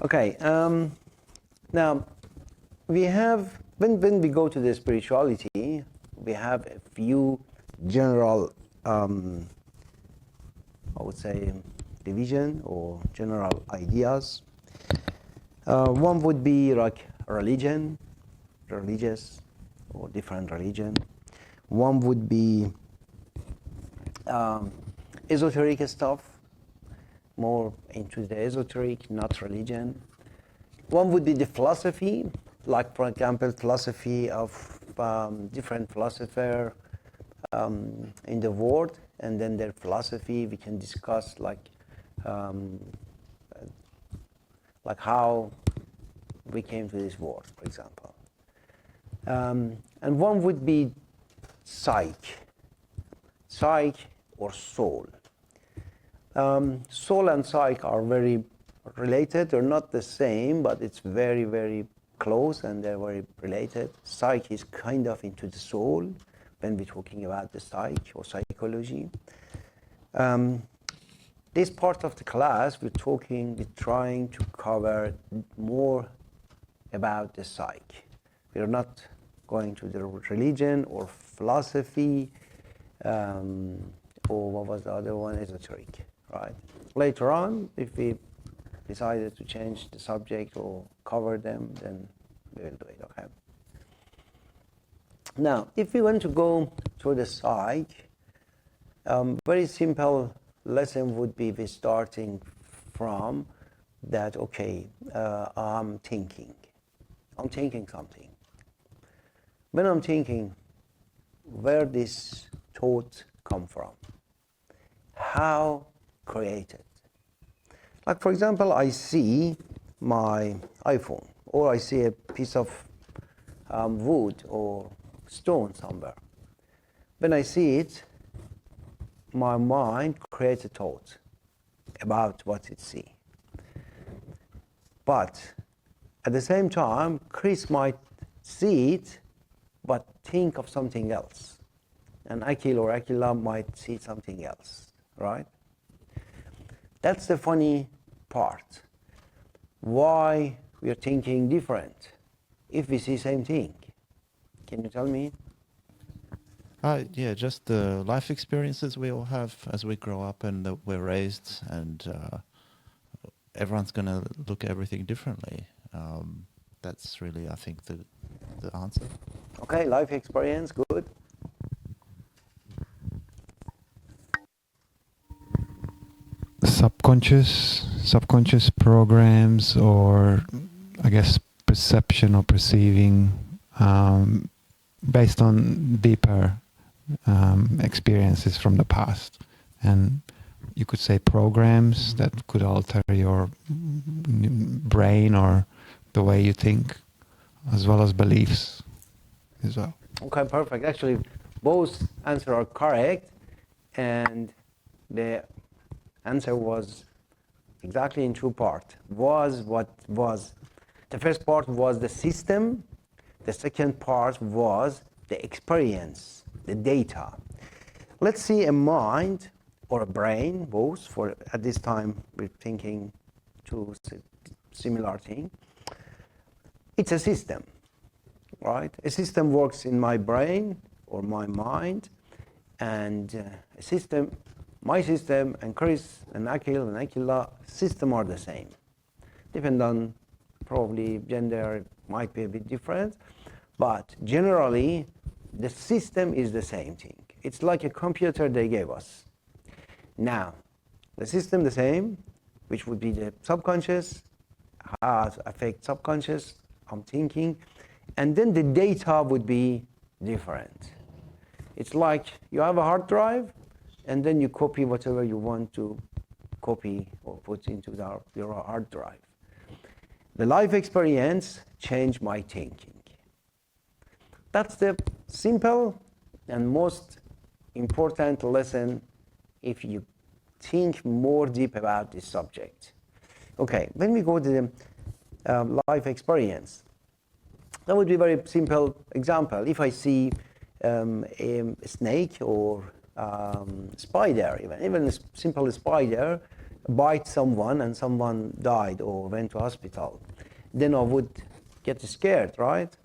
Okay, now we have, when we go to the spirituality, we have a few general, I would say, division or general ideas. One would be like religion, religious or different religion. One would be esoteric stuff, more into the esoteric, not religion. One would be the philosophy, like for example, philosophy of different philosophers in the world, and then their philosophy we can discuss like how we came to this world, for example. And one would be psyche or soul. Soul and psyche are very related. They're not the same, but it's very, very close and they're very related. Psyche is kind of into the soul when we're talking about the psyche or psychology. This part of the class, we're trying to cover more about the psyche. We're not going to the religion or philosophy, or what was the other one, esoteric, right? Later on, if we decided to change the subject or cover them, then we will do it, okay? Now, if we want to go to the psyche, very simple lesson would be we starting from that, okay, I'm thinking something. When I'm thinking, where this thought come from? How created? Like for example, I see my iPhone, or I see a piece of wood or stone somewhere. When I see it, my mind creates a thought about what it sees. But at the same time, Chris might see it, but think of something else. And Akil or Akila might see something else, right? That's the funny part. Why we are thinking different if we see same thing? Can you tell me? Yeah, just the life experiences we all have as we grow up and that we're raised, and everyone's going to look at everything differently. That's really, I think, the answer. Okay, life experience, good. Subconscious programs, or I guess perception or perceiving based on deeper experiences from the past. And you could say programs that could alter your brain or the way you think, as well as beliefs as well. Okay, perfect. Actually, both answers are correct, and the answer was exactly in two parts. The first part was the system, the second part was the experience, the data. Let's see a mind or a brain, both, for at this time we're thinking two similar things. It's a system, right? A system works in my brain or my mind, and my system and Chris and Akil and Akila system are the same. Depending on probably gender, might be a bit different, but generally the system is the same thing. It's like a computer they gave us. Now, the system the same, which would be the subconscious, how it affects subconscious, I'm thinking, and then the data would be different. It's like you have a hard drive, and then you copy whatever you want to copy or put into your hard drive. The life experience changed my thinking. That's the simple and most important lesson if you think more deep about this subject. Okay, when we go to the life experience, that would be a very simple example. If I see a snake or spider, even a simple spider, bite someone and someone died or went to hospital, then I would get scared, right?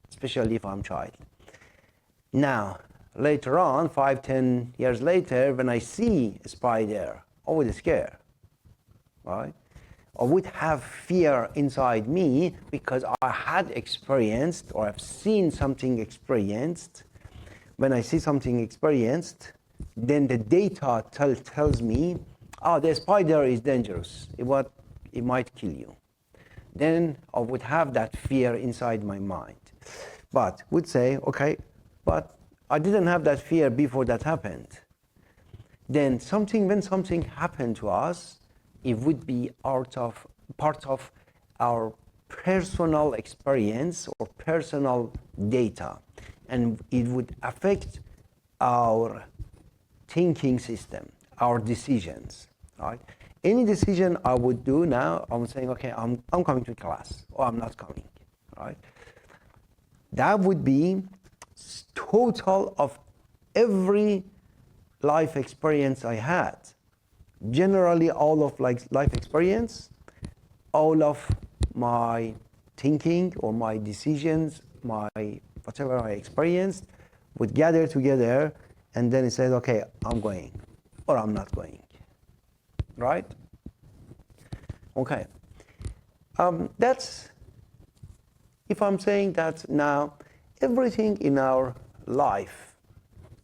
Especially if I'm a child. Now, later on, 5, 10 years later, when I see a spider, I would scare, right? I would have fear inside me because I had experienced or I've seen something experienced. When I see something experienced, then the data tells me, oh, the spider is dangerous. It might kill you. Then I would have that fear inside my mind. But would say, okay, but I didn't have that fear before that happened. Then when something happened to us, it would be part of our personal experience or personal data. And it would affect our thinking system, our decisions, right? Any decision I would do now, I'm saying, okay, I'm coming to class, or I'm not coming, right? That would be total of every life experience I had. Generally, all of life experience, all of my thinking or my decisions, whatever I experienced, would gather together, and then it says, okay, I'm going, or I'm not going, right? Okay. That's, if I'm saying that now, everything in our life,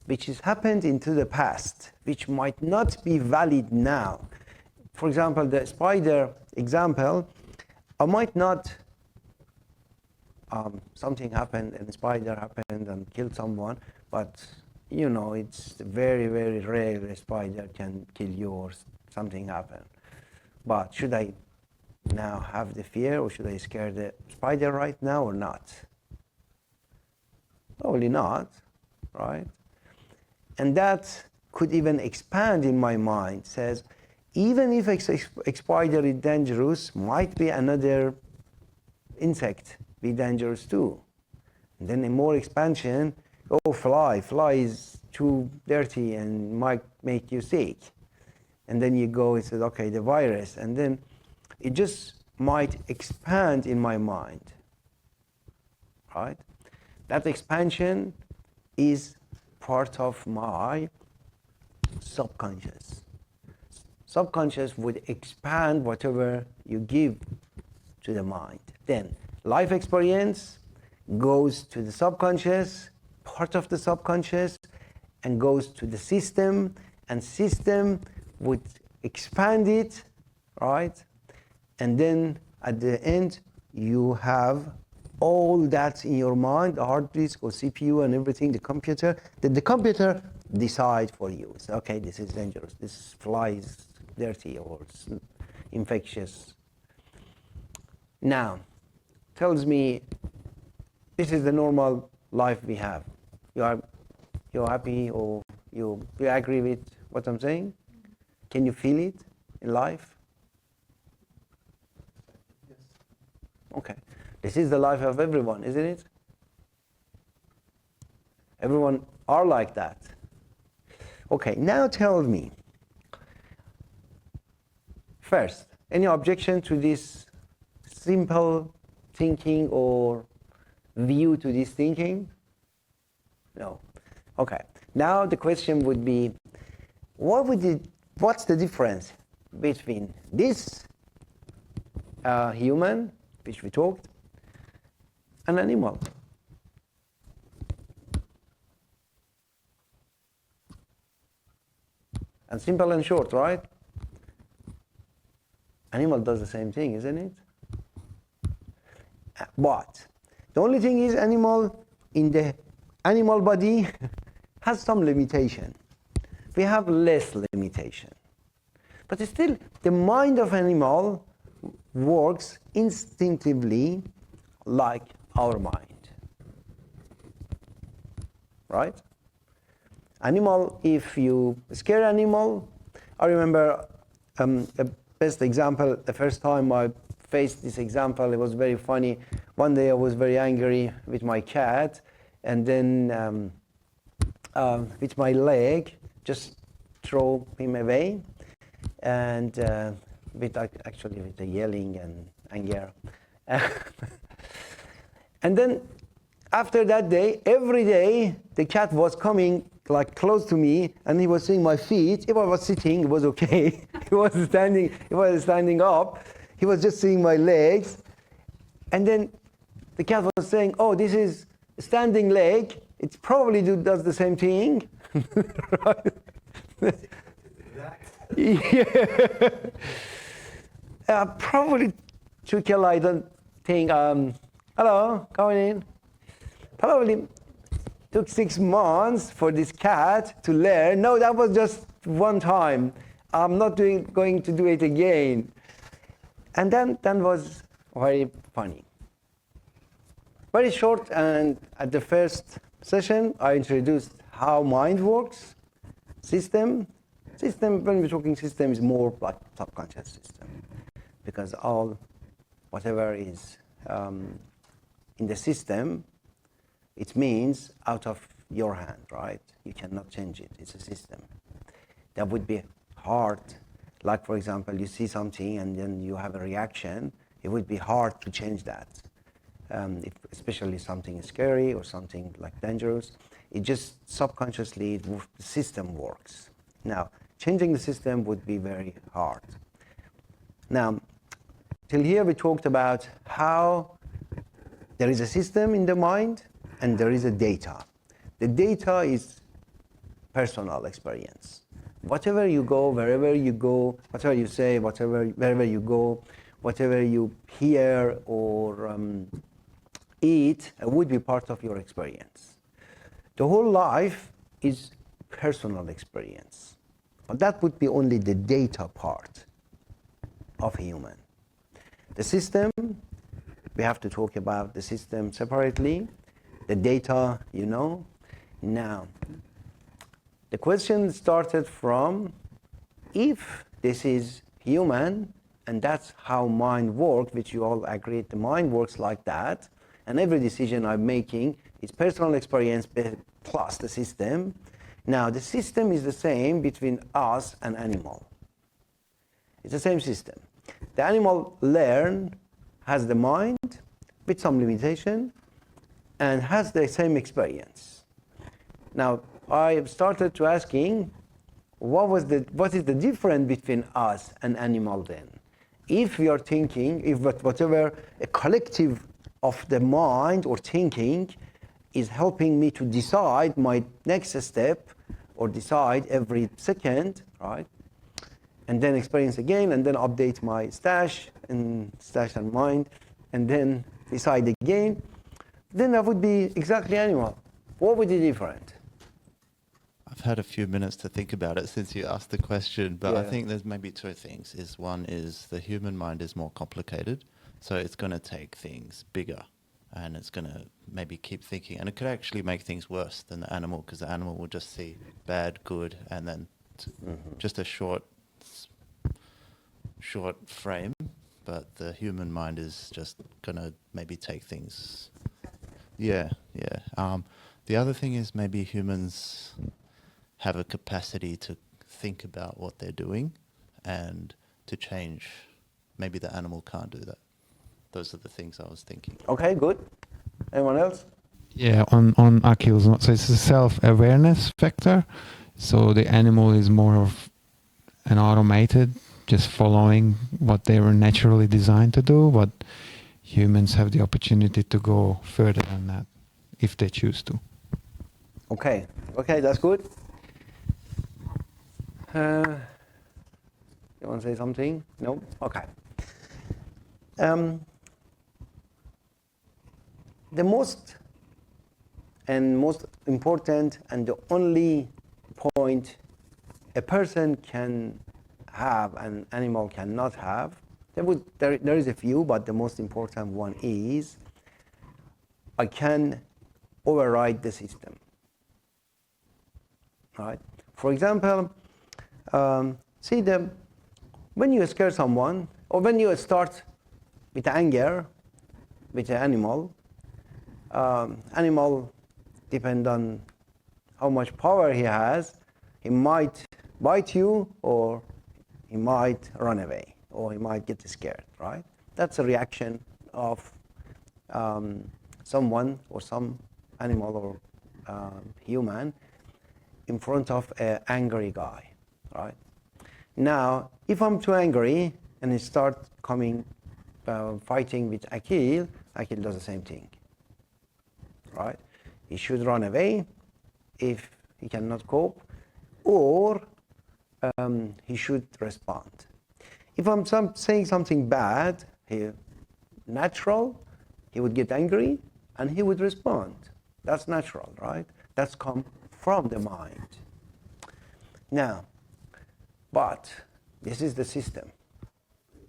which has happened into the past, which might not be valid now. For example, the spider example, I might not, something happened and spider happened and killed someone, but it's very, very rare a spider can kill you or something happen. But should I now have the fear, or should I scare the spider right now or not? Probably not, right? And that could even expand in my mind, says, even if a spider is dangerous, might be another insect be dangerous too. And then a more expansion, fly is too dirty and might make you sick. And then you go and say, okay, the virus, and then it just might expand in my mind, right? That expansion is part of my subconscious. Subconscious would expand whatever you give to the mind. Then life experience goes to the subconscious, part of the subconscious, and goes to the system, and system would expand it, right? And then at the end, you have all that in your mind, the hard disk or CPU and everything, the computer, that the computer decide for you. Say, okay, this is dangerous, this fly is dirty or infectious. Now, tells me this is the normal life we have. You're happy, or you agree with what I'm saying? Can you feel it in life? Yes. Okay. This is the life of everyone, isn't it? Everyone are like that. Okay, now tell me, first, any objection to this simple thinking or view to this thinking? No. Okay. Now the question would be, what's the difference between this human, which we talked, an animal? And simple and short, right? Animal does the same thing, isn't it? But the only thing is, animal in the animal body has some limitation. We have less limitation. But still, the mind of animal works instinctively like our mind, right? Animal, if you scare animal, I remember the best example, the first time I faced this example, it was very funny. One day I was very angry with my cat, and then with my leg, just throw him away. and actually with the yelling and anger. And then after that day, every day the cat was coming like close to me, and he was seeing my feet. If I was sitting, it was okay. He was standing up. He was just seeing my legs, and then the cat was saying, "Oh, this is a standing leg. It probably does the same thing." Right? Yeah. Probably took a little thing. Hello, coming in. Probably took 6 months for this cat to learn. No, that was just one time. I'm not going to do it again. And then was very funny. Very short, and at the first session, I introduced how mind works, system. System, when we're talking system, is more like subconscious system, because whatever is in the system, it means out of your hand, right? You cannot change it. It's a system. That would be hard. Like, for example, you see something and then you have a reaction. It would be hard to change that. If especially something is scary or something like dangerous. It just subconsciously, the system works. Now, changing the system would be very hard. Now, till here we talked about how there is a system in the mind and there is a data. The data is personal experience. Whatever you go, wherever you go, whatever you say, wherever you go, whatever you hear or eat would be part of your experience. The whole life is personal experience. But that would be only the data part of human. The system, we have to talk about the system separately. The data, you know. Now, the question started from, if this is human, and that's how mind works, which you all agreed the mind works like that, and every decision I'm making is personal experience plus the system. Now, the system is the same between us and animal. It's the same system. The animal has the mind with some limitation and has the same experience. Now, I started to asking, what is the difference between us and animal then? If we are thinking, if whatever a collective of the mind or thinking is helping me to decide my next step or decide every second, right? And then experience again, and then update my stash and mind, and then decide again, then that would be exactly animal. What would be different? I've had a few minutes to think about it since you asked the question, but I Yeah. think there's maybe two things. One is the human mind is more complicated, so it's going to take things bigger, and it's going to maybe keep thinking, and it could actually make things worse than the animal, because the animal will just see bad, good, and then just a short frame, but the human mind is just going to maybe take things. Yeah. The other thing is maybe humans have a capacity to think about what they're doing and to change. Maybe the animal can't do that. Those are the things I was thinking. Okay, good. Anyone else? Yeah, on Akhil's, so it's a self-awareness factor. So the animal is more of an automated, just following what they were naturally designed to do, but humans have the opportunity to go further than that if they choose to. Okay, that's good. You want to say something? No? Okay. The most important and the only point a person can have and animal cannot have, there is a few, but the most important one is I can override the system. Right? For example, when you scare someone, or when you start with anger with an animal, animal depend on how much power he has. He might bite you, or he might run away or he might get scared, right? That's a reaction of someone or some animal or human in front of an angry guy, right? Now, if I'm too angry and he start coming fighting with Akil, Akil does the same thing, right? He should run away if he cannot cope, or he should respond. If I'm saying something bad, natural, he would get angry and he would respond. That's natural, right? That's come from the mind. Now, but this is the system.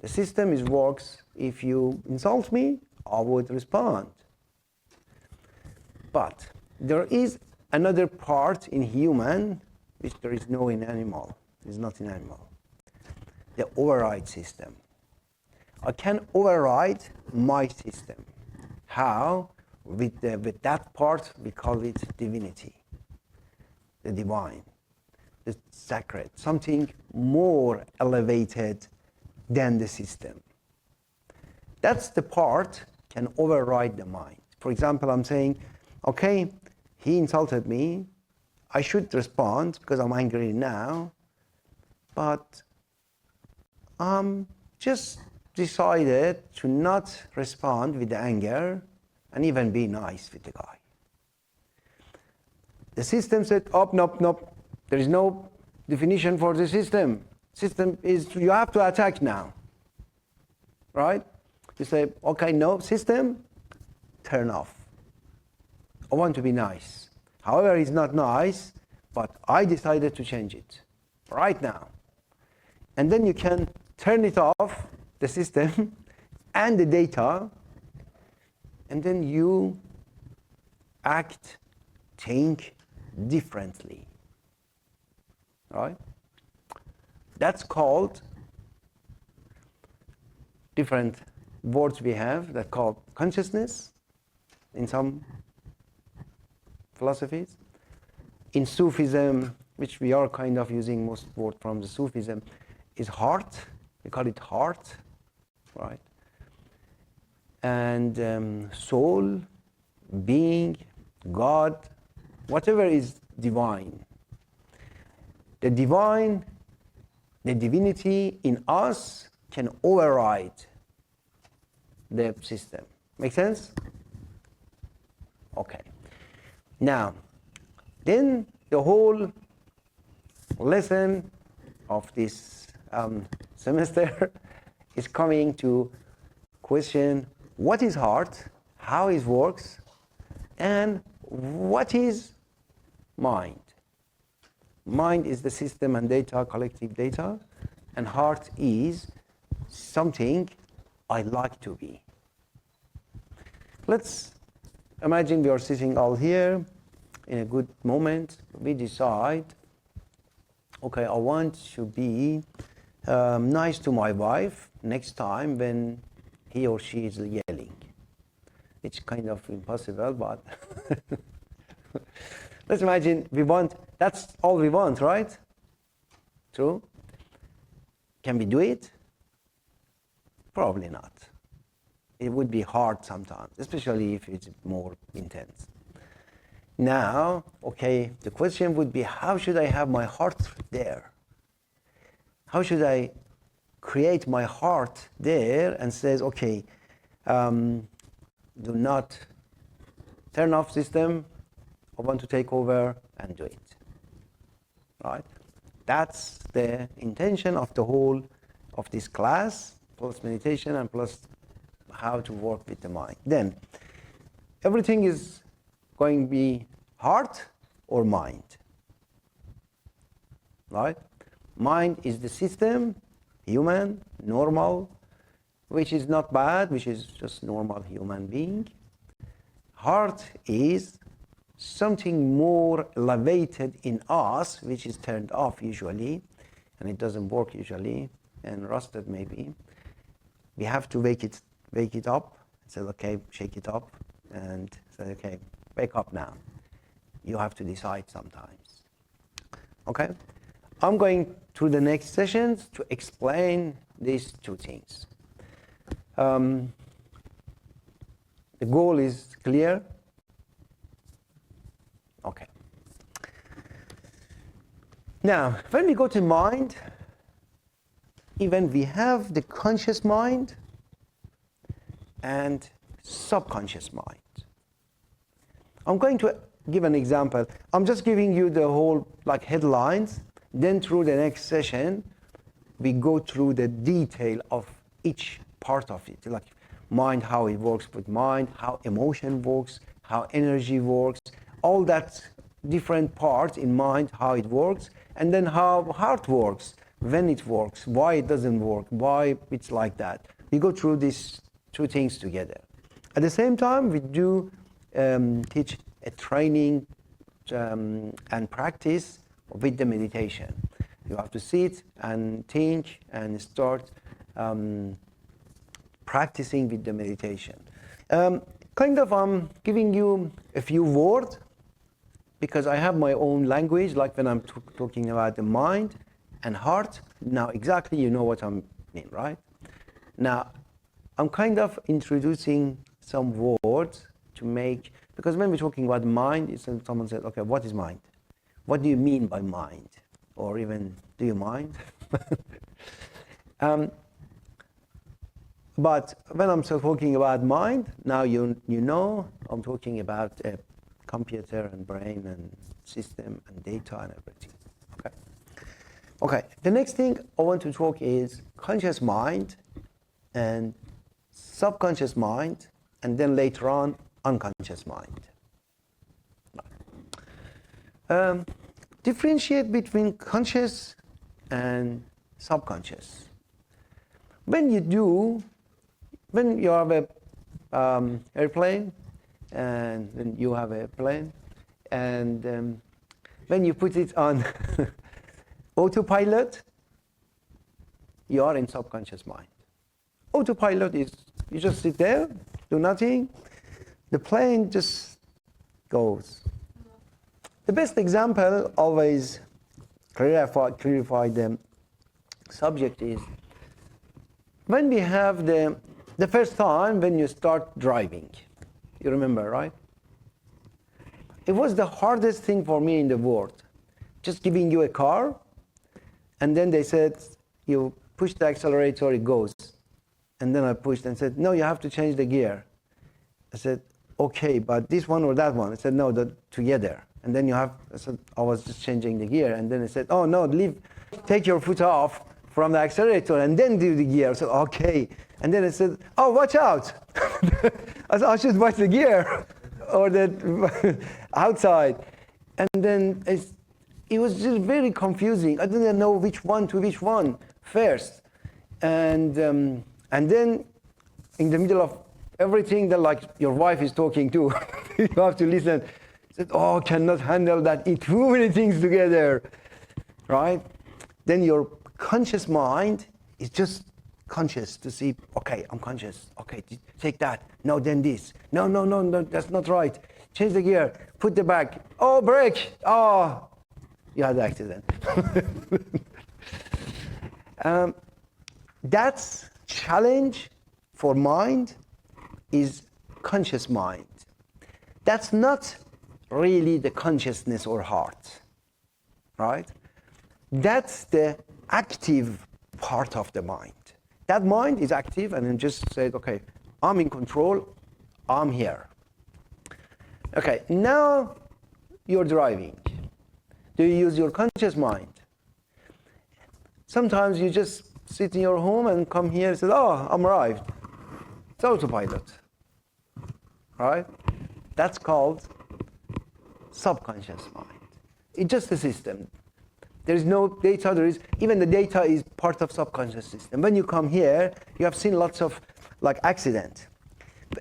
The system works, if you insult me, I would respond. But there is another part in human which there is no in animal. It's not in animal. The override system. I can override my system. How? With that part, we call it divinity, the divine, the sacred, something more elevated than the system. That's the part can override the mind. For example, I'm saying, okay, he insulted me. I should respond because I'm angry now, but just decided to not respond with the anger and even be nice with the guy. The system said, oh, nope. There is no definition for the system. System is you have to attack now, right? You say, okay, no, system, turn off. I want to be nice. However, it's not nice, but I decided to change it right now. And then you can turn it off, the system, and the data, and then you act, think differently, right? That's called, different words we have that called consciousness in some philosophies. In Sufism, which we are kind of using most word from the Sufism, is heart. We call it heart, right? And soul, being, God, whatever is divine. The divine, the divinity in us can override the system. Make sense? Okay. Now, then the whole lesson of this semester is coming to question what is heart, how it works, and what is mind. Mind is the system and data, collective data, and heart is something I like to be. Let's imagine we are sitting all here in a good moment. We decide, okay, I want to be nice to my wife next time when he or she is yelling. It's kind of impossible, but let's imagine that's all we want, right? True? Can we do it? Probably not. It would be hard sometimes, especially if it's more intense. Now, okay, the question would be, how should I have my heart there? How should I create my heart there and says, okay, do not turn off system, I want to take over and do it, right? That's the intention of the whole of this class, plus meditation and plus how to work with the mind. Then, everything is going to be heart or mind, right? Mind is the system, human, normal, which is not bad, which is just normal human being. Heart is something more elevated in us, which is turned off usually, and it doesn't work usually, and rusted maybe. We have to wake it up, and say, okay, shake it up, and say, okay, wake up now. You have to decide sometimes. Okay? I'm going through the next sessions to explain these two things. The goal is clear? Okay. Now, when we go to mind, even we have the conscious mind and subconscious mind. I'm going to give an example. I'm just giving you the whole like headlines. Then through the next session, we go through the detail of each part of it, like mind, how it works with mind, how emotion works, how energy works, all that different parts in mind, how it works, and then how heart works, when it works, why it doesn't work, why it's like that. We go through these two things together. At the same time, we do teach a training and practice with the meditation. You have to sit and think and start practicing with the meditation. I'm giving you a few words because I have my own language, like when I'm talking about the mind and heart. Now exactly you know what I mean, right? Now I'm kind of introducing some words to make, because when we're talking about mind, someone said, okay, what is mind? What do you mean by mind? Or even, do you mind? But when I'm still talking about mind, now you know I'm talking about a computer and brain and system and data and everything. Okay. The next thing I want to talk is conscious mind and subconscious mind, and then later on unconscious mind. Differentiate between conscious and subconscious. When you have a airplane, and then you have a plane, and when you put it on autopilot, you are in subconscious mind. Autopilot is you just sit there, do nothing, the plane just goes. The best example, always clarify the subject, is when we have the first time when you start driving. You remember, right? It was the hardest thing for me in the world. Just giving you a car, and then they said, you push the accelerator, it goes. And then I pushed and said, no, you have to change the gear. I said, okay, but this one or that one? I said, no, together. And then I said, I was just changing the gear. And then I said, oh, no, take your foot off from the accelerator and then do the gear. I said, okay. And then I said, oh, watch out. I said, I should watch the gear or the outside. And then it was just very confusing. I didn't know which one to which one first. And then in the middle of everything that like your wife is talking to, you have to listen. I said, oh, I cannot handle that, eat too many things together, right? Then your conscious mind is just conscious to see, okay, I'm conscious. Okay, take that. No, then this. No, that's not right. Change the gear. Put the back. Oh, brake. Oh, you had an accident. That's challenge for mind is conscious mind. That's not really the consciousness or heart, right? That's the active part of the mind. That mind is active and then just said, okay, I'm in control, I'm here. Okay, now you're driving. Do you use your conscious mind? Sometimes you just sit in your home and come here and say, oh, I'm arrived. It's autopilot, right? That's called subconscious mind. It's just a system. There is no data, even the data is part of subconscious system. When you come here, you have seen lots of like accident.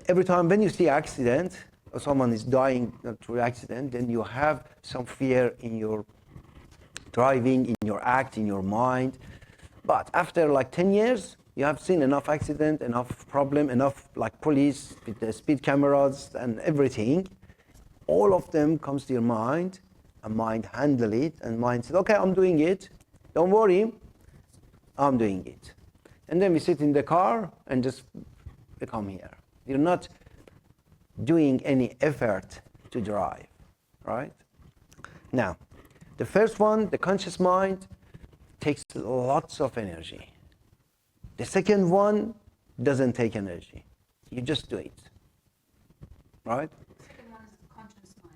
Every time when you see accident, or someone is dying through accident, then you have some fear in your driving, in your act, in your mind. But after like 10 years, you have seen enough accident, enough problem, enough like police with the speed cameras and everything. All of them comes to your mind, and mind handle it, and mind says, okay, I'm doing it. Don't worry, I'm doing it. And then we sit in the car and just come here. You're not doing any effort to drive, right? Now, the first one, the conscious mind, takes lots of energy. The second one doesn't take energy. You just do it, right? Second one is the conscious mind.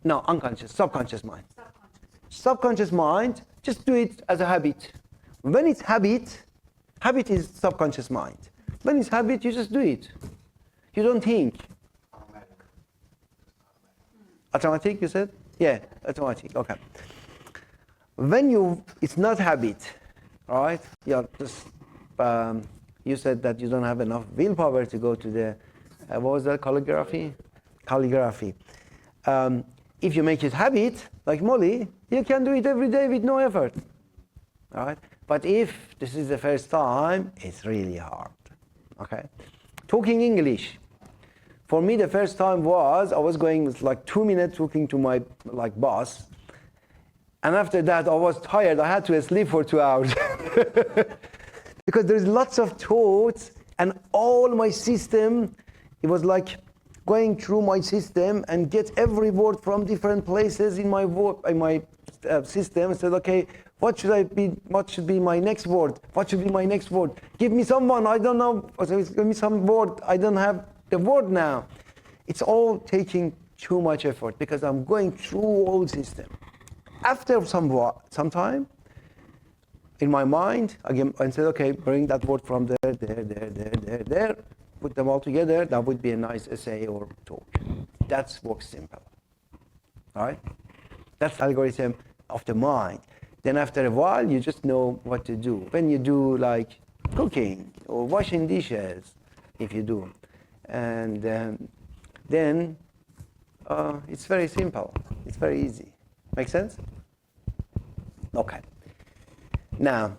No, unconscious, subconscious mind. Subconscious. Subconscious mind, just do it as a habit. When it's habit is subconscious mind. When it's habit, you just do it. You don't think. Automatic, you said? Yeah, automatic, okay. When it's not habit, right? You're just, you said that you don't have enough willpower to go to the, what was that, calligraphy? Calligraphy. If you make it habit, like Molly, you can do it every day with no effort, right? But if this is the first time, it's really hard, okay? Talking English. For me, the first time was, I was going with like 2 minutes talking to my boss. And after that, I was tired. I had to sleep for 2 hours. Because there's lots of thoughts and all my system, it was like going through my system and get every word from different places in my system and said, okay, what should be my next word? What should be my next word? Give me someone, I don't know, give me some word, I don't have the word now. It's all taking too much effort because I'm going through all system. After some time, in my mind, again, I said, okay, bring that word from there, put them all together, that would be a nice essay or talk. That's works simple, all right? That's the algorithm of the mind. Then after a while, you just know what to do. When you do like cooking or washing dishes, if you do, and then it's very simple. It's very easy. Make sense? Okay. Now,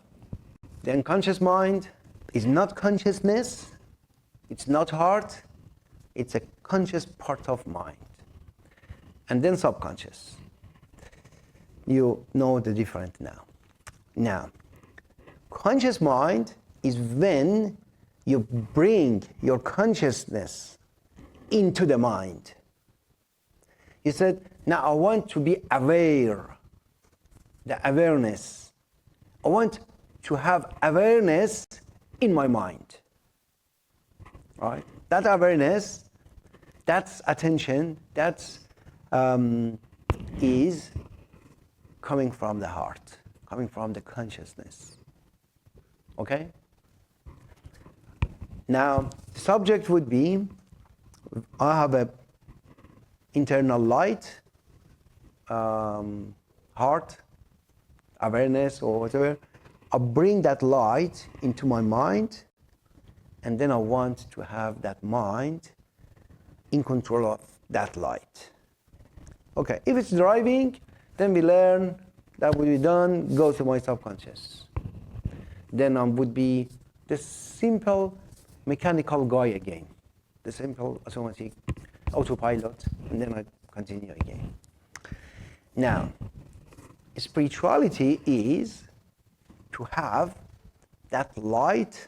the unconscious mind is not consciousness. It's not heart. It's a conscious part of mind. And then subconscious. You know the difference now. Now, conscious mind is when you bring your consciousness into the mind. You said, now I want to be aware, the awareness. I want to have awareness in my mind. Right? That awareness, that's attention, that's is coming from the heart, coming from the consciousness. Okay? Now, the subject would be, I have a internal light, heart, awareness or whatever. I bring that light into my mind, and then I want to have that mind in control of that light. Okay, if it's driving, then we learn, that will be done, go to my subconscious. Then I would be the simple mechanical guy again, the simple automatic autopilot, and then I continue again. Now, spirituality is to have that light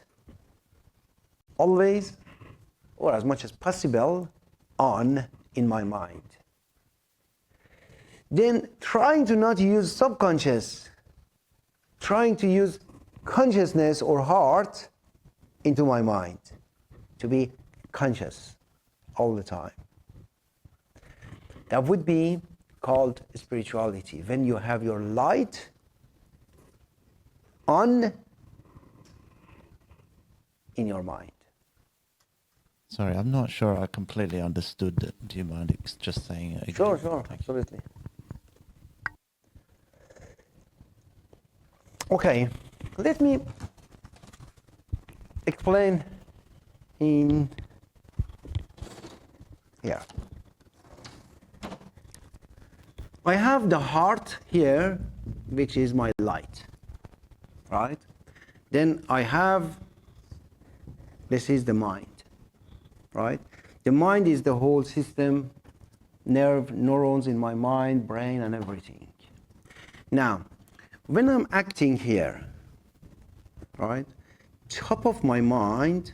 always, or as much as possible, on in my mind. Then trying to not use subconscious, trying to use consciousness or heart into my mind, to be conscious all the time. That would be called spirituality, when you have your light on in your mind. Sorry, I'm not sure I completely understood it. Do you mind just saying it again? Sure, Thank you. absolutely. Okay, let me explain in here. I have the heart here, which is my light, right? Then I have, this is the mind, right? The mind is the whole system, neurons in my mind, brain, and everything. Now, when I'm acting here, right, top of my mind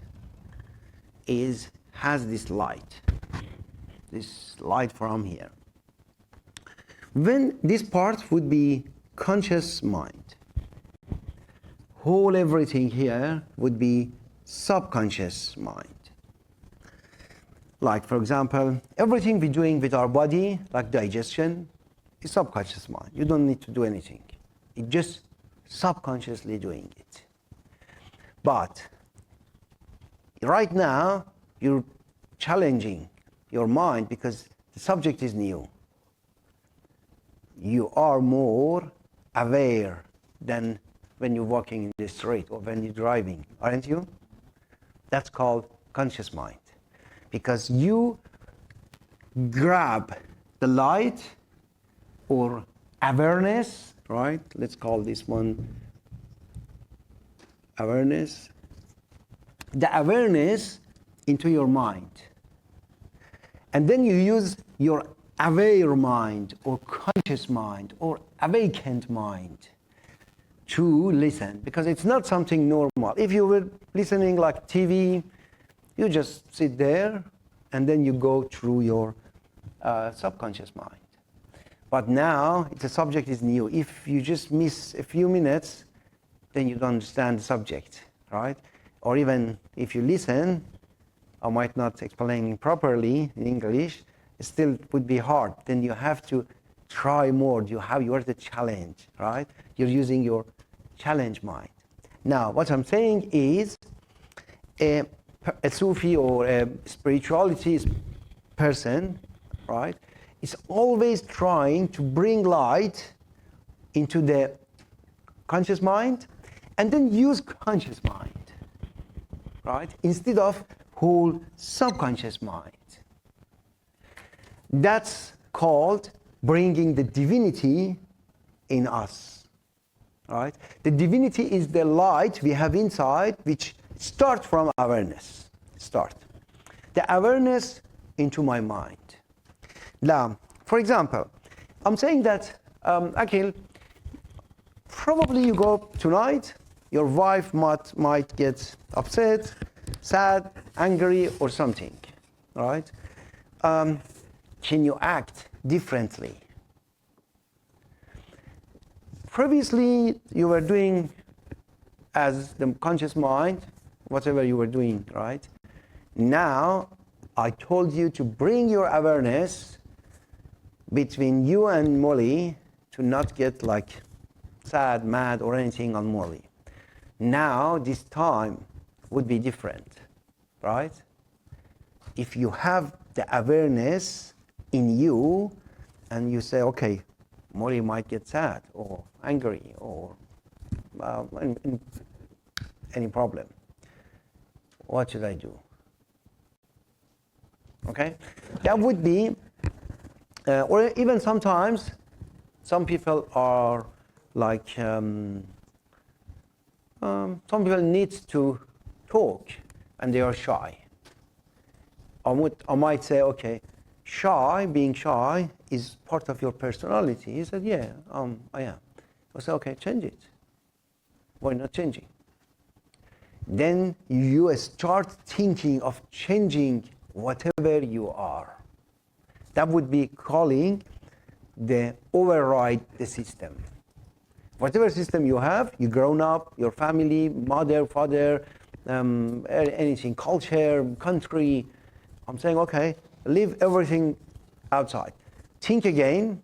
has this light from here. When this part would be conscious mind, whole everything here would be subconscious mind. Like, for example, everything we're doing with our body, like digestion, is subconscious mind. You don't need to do anything. It's just subconsciously doing it. But right now, you're challenging your mind because the subject is new. You are more aware than when you're walking in the street or when you're driving, aren't you? That's called conscious mind. Because you grab the light or awareness, right? Let's call this one awareness. The awareness into your mind. And then you use your aware mind or conscious mind or awakened mind to listen, because it's not something normal. If you were listening like TV, you just sit there and then you go through your subconscious mind. But now the subject is new. If you just miss a few minutes, then you don't understand the subject, right? Or even if you listen, I might not explain properly in English, it still would be hard. Then you have to try more. You are the challenge, right? You're using your challenge mind. Now, what I'm saying is a Sufi or a spirituality person, right, is always trying to bring light into the conscious mind and then use conscious mind, right, instead of whole subconscious mind. That's called bringing the divinity in us, right? The divinity is the light we have inside, which starts from awareness. The awareness into my mind. Now, for example, I'm saying that, Akhil, probably you go tonight, your wife might get upset, sad, angry, or something, right? Can you act differently? Previously, you were doing as the conscious mind, whatever you were doing, right? Now, I told you to bring your awareness between you and Molly to not get like sad, mad, or anything on Molly. Now, this time would be different, right? If you have the awareness in you and you say, okay, Molly might get sad or angry or any problem. What should I do? Okay? That would be, or even sometimes, some people are like, some people need to talk and they are shy. I might say, okay, being shy is part of your personality. He said, yeah, I am. I said, okay, change it. Why not changing? Then you start thinking of changing whatever you are. That would be calling the override the system. Whatever system you have, you grown up, your family, mother, father, anything, culture, country. I'm saying, okay, leave everything outside. Think again,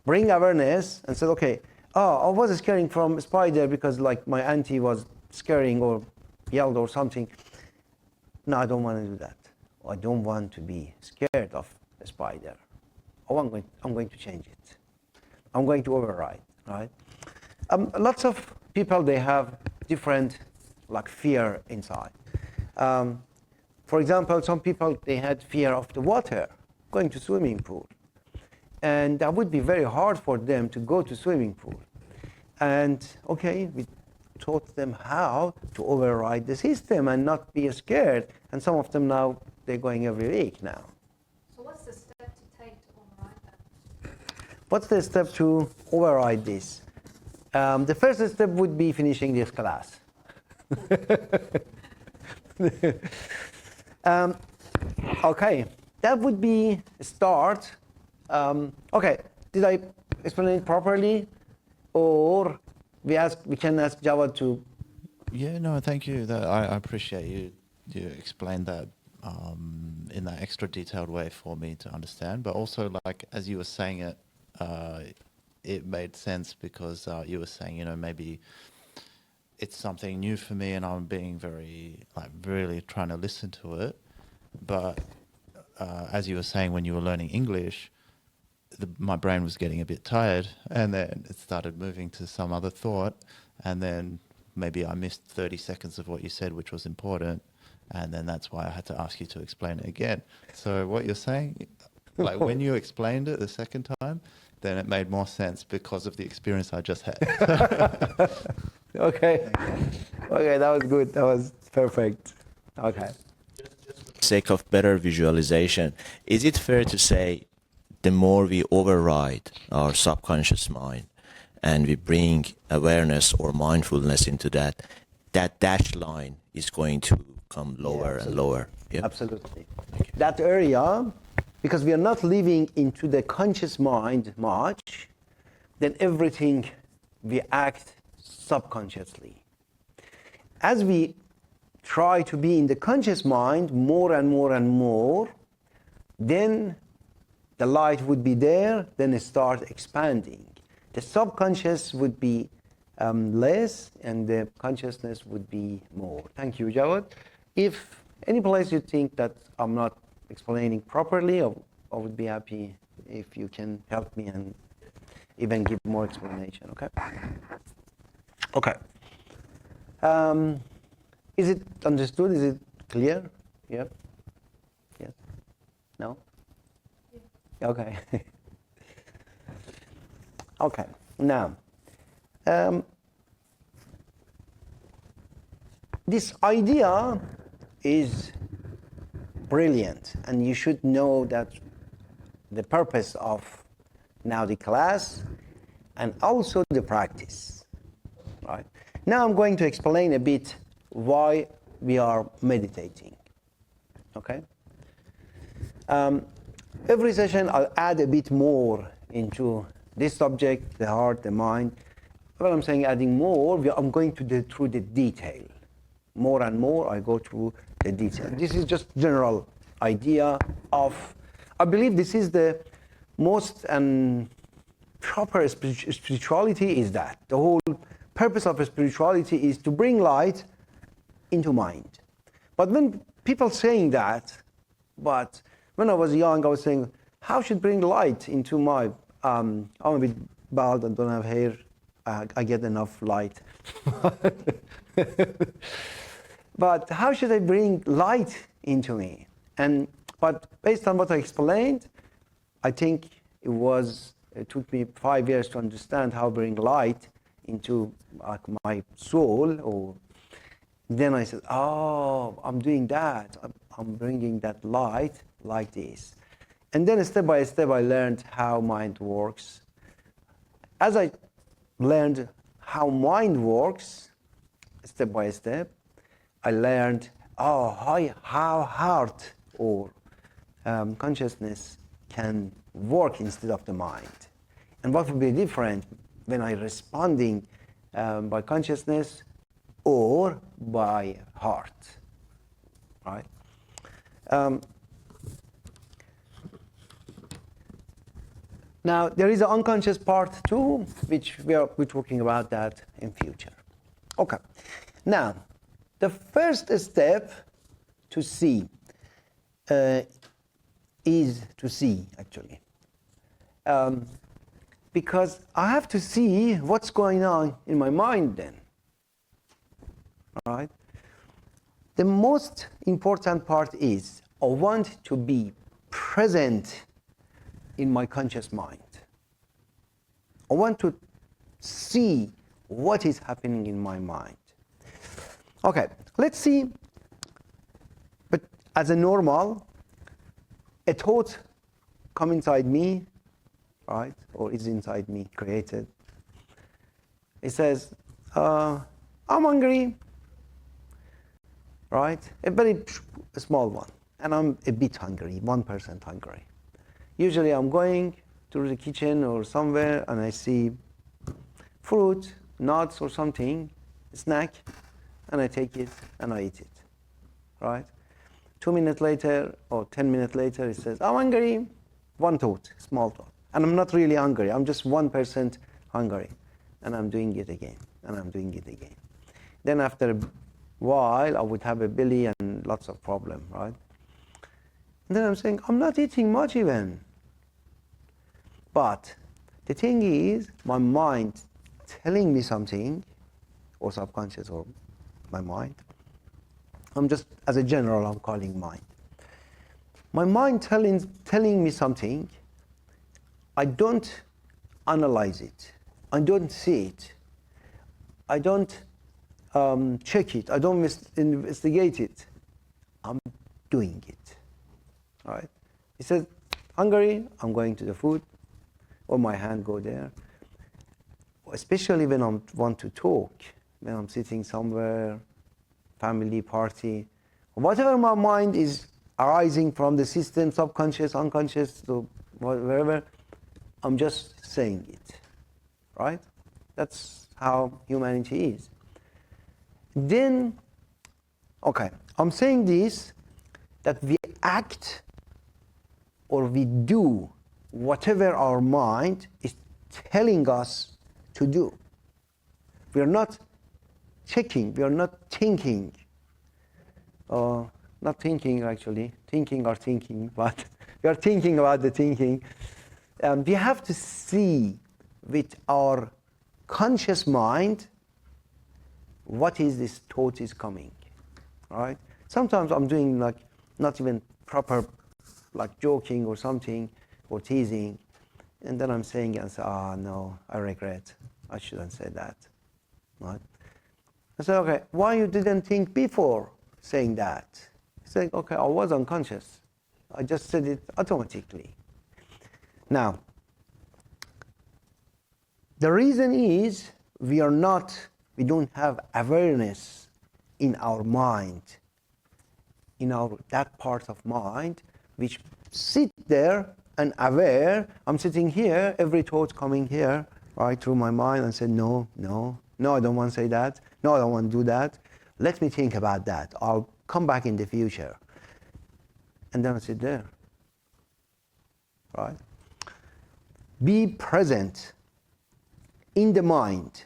bring awareness, and say, okay, I was scaring from a spider because like my auntie was scaring or yelled or something. No, I don't want to do that. I don't want to be scared of a spider. I'm going to change it. I'm going to override, right? Lots of people, they have different like fear inside. For example, some people, they had fear of the water, going to swimming pool. And that would be very hard for them to go to swimming pool. And okay, we taught them how to override the system and not be scared. And some of them now, they're going every week now. So what's the step to take to override that? What's the step to override this? The first step would be finishing this class. Okay, that would be a start. Okay, did I explain it properly, or we can ask Jawad to? Yeah, no, thank you. I appreciate you explained that in that extra detailed way for me to understand. But also, like as you were saying it, it made sense because you were saying, you know, maybe it's something new for me, and I'm being really trying to listen to it. But as you were saying, when you were learning English, my brain was getting a bit tired, and then it started moving to some other thought, and then maybe I missed 30 seconds of what you said, which was important, and then that's why I had to ask you to explain it again. So what you're saying, like when you explained it the second time, then it made more sense because of the experience I just had. Okay, okay, that was good. That was perfect. Okay. Sake of better visualization, is it fair to say the more we override our subconscious mind and we bring awareness or mindfulness into that, that dashed line is going to come lower and lower? Yep. Absolutely. That area, because we are not living into the conscious mind much, then everything we act subconsciously. As we try to be in the conscious mind more and more and more, then the light would be there, then it starts expanding. The subconscious would be less, and the consciousness would be more. Thank you, Jawad. If any place you think that I'm not explaining properly, I would be happy if you can help me and even give more explanation, okay? Okay. Is it understood? Is it clear? Yep. Yes? No? Yeah. Okay. Okay. Now, this idea is brilliant, and you should know that the purpose of now the class and also the practice. Right? Now I'm going to explain a bit why we are meditating. Okay? Every session I'll add a bit more into this subject, the heart, the mind. When I'm saying adding more, I'm going to go through the detail. More and more I go through the detail. This is just general idea of, I believe this is the most proper spirituality is that. The whole purpose of spirituality is to bring light into mind. But when people saying that, but when I was young, I was saying, how should bring light into my, I'm a bit bald and don't have hair, I get enough light. But how should I bring light into me? But based on what I explained, I think it took me 5 years to understand how to bring light into my soul. Or then I said, oh, I'm doing that. I'm bringing that light like this. And then step by step, I learned how mind works. As I learned how mind works, step by step, I learned how heart or consciousness can work instead of the mind. And what would be different when I responding by consciousness or by heart, right? Now, there is an unconscious part too, which we're talking about that in future. Okay. Now, the first step to see is to see, actually. Because I have to see what's going on in my mind then. All right? The most important part is I want to be present in my conscious mind. I want to see what is happening in my mind. Okay, let's see, but as a normal, a thought come inside me, right, or is inside me, created. He says, I'm hungry, right? A very small one. And I'm a bit hungry, 1% hungry. Usually I'm going to the kitchen or somewhere and I see fruit, nuts or something, a snack, and I take it and I eat it, right? 2 minutes later or 10 minutes later, he says, I'm hungry, one thought, small thought. And I'm not really hungry, I'm just 1% hungry. And I'm doing it again, and I'm doing it again. Then after a while, I would have a belly and lots of problem, right? And then I'm saying, I'm not eating much even. But the thing is, my mind telling me something, or subconscious, or my mind, I'm just, as a general, I'm calling mind. My mind telling me something, I don't analyze it. I don't see it. I don't check it. I don't investigate it. I'm doing it. All right? He says, hungry, I'm going to the food, or my hand go there. Especially when I want to talk, when I'm sitting somewhere, family, party, whatever my mind is arising from the system, subconscious, unconscious, so wherever, I'm just saying it, right? That's how humanity is. Then, okay, I'm saying this, that we act or we do whatever our mind is telling us to do. We are not checking, we are not thinking. Not thinking actually, thinking or thinking, but we are thinking about the thinking. We have to see with our conscious mind what is this thought is coming, right? Sometimes I'm doing like not even proper, like joking or something, or teasing, and then I'm saying and say, no, I regret, I shouldn't say that, right? I say, okay, why you didn't think before saying that? He said, okay, I was unconscious. I just said it automatically. Now, the reason is we don't have awareness in our mind, in that part of mind, which sit there and aware. I'm sitting here, every thought coming here, right, through my mind, and say, no, I don't want to say that. No, I don't want to do that. Let me think about that. I'll come back in the future. And then I sit there, right? Be present in the mind.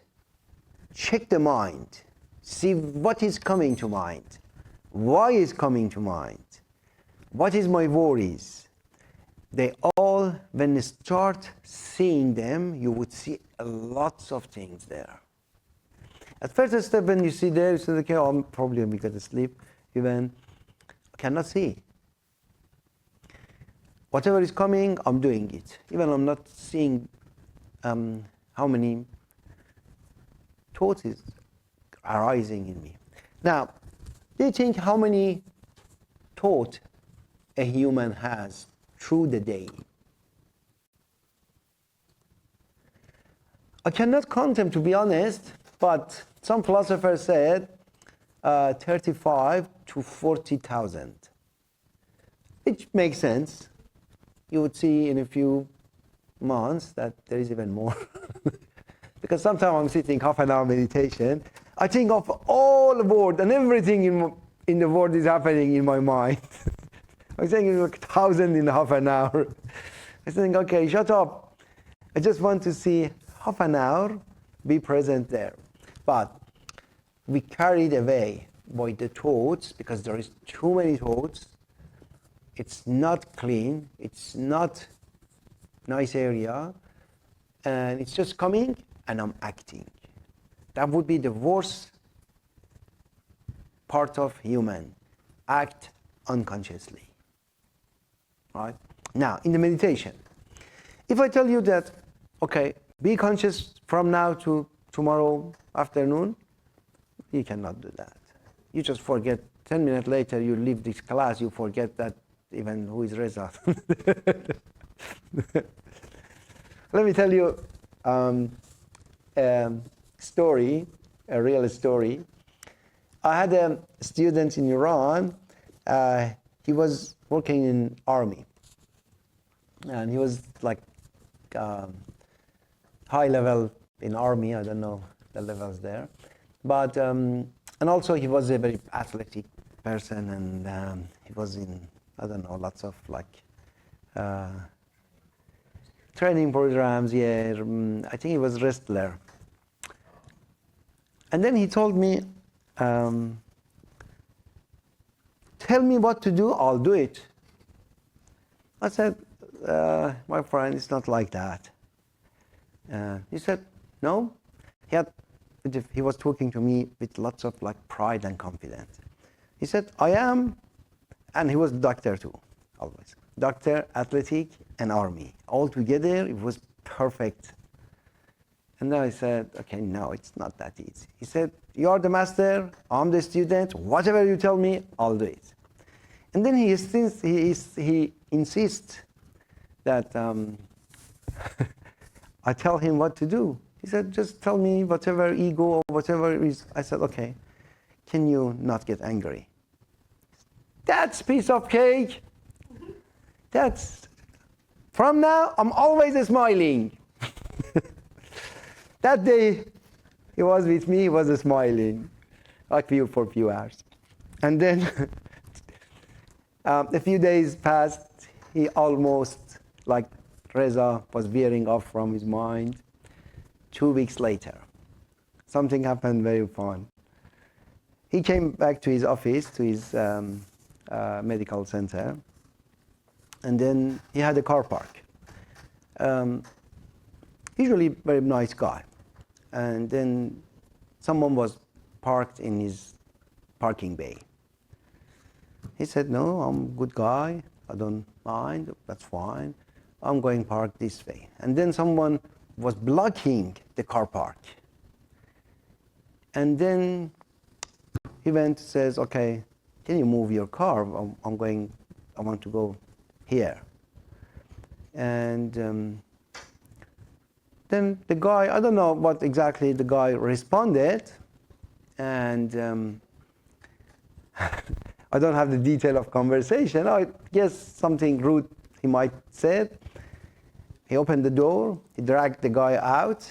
Check the mind. See what is coming to mind. Why is coming to mind? What is my worries? They all, when you start seeing them, you would see lots of things there. At first step, when you see there, you say, okay, I'm probably going to sleep. Even I cannot see. Whatever is coming, I'm doing it. Even I'm not seeing how many thoughts is arising in me. Now, do you think how many thoughts a human has through the day? I cannot count them, to be honest, but some philosophers said 35 to 40,000. Which makes sense. You would see in a few months that there is even more. Because sometimes I'm sitting half an hour meditation, I think of all the world and everything in the world is happening in my mind. I'm saying 1,000 in half an hour. I think, okay, shut up. I just want to see half an hour, be present there. But we carried away by the thoughts because there is too many thoughts. It's not clean. It's not nice area. And it's just coming and I'm acting. That would be the worst part of human. Act unconsciously. Right? Now, in the meditation, if I tell you that, okay, be conscious from now to tomorrow afternoon, you cannot do that. You just forget. 10 minutes later, you leave this class, you forget that even who is Reza. Let me tell you story, a real story. I had a student in Iran. He was working in army, and he was like high level in army. I don't know the levels there, but and also he was a very athletic person, and he was in, I don't know, lots of like training programs. Yeah, I think he was wrestler. And then he told me, tell me what to do, I'll do it. I said, my friend, it's not like that. He said, no. He was talking to me with lots of like pride and confidence. He said, I am, and he was doctor too, always. Doctor, athletic, and army. All together, it was perfect. And then I said, okay, no, it's not that easy. He said, you are the master, I'm the student, whatever you tell me, I'll do it. And then he insists that I tell him what to do. He said, just tell me whatever ego or whatever is. I said, okay, can you not get angry? That's piece of cake. That's, from now, I'm always smiling. That day, he was with me, he was smiling, like for a few hours. And then a few days passed, he almost, like Reza, was veering off from his mind. 2 weeks later, something happened very fun. He came back to his office, to his medical center, and then he had a car park. Usually very nice guy. And then someone was parked in his parking bay. He said, no, I'm a good guy, I don't mind, that's fine. I'm going park this way. And then someone was blocking the car park. And then he went, says, okay, can you move your car? I want to go here. And then the guy, I don't know what exactly the guy responded, and I don't have the detail of conversation. I guess something rude he might said. He opened the door, he dragged the guy out,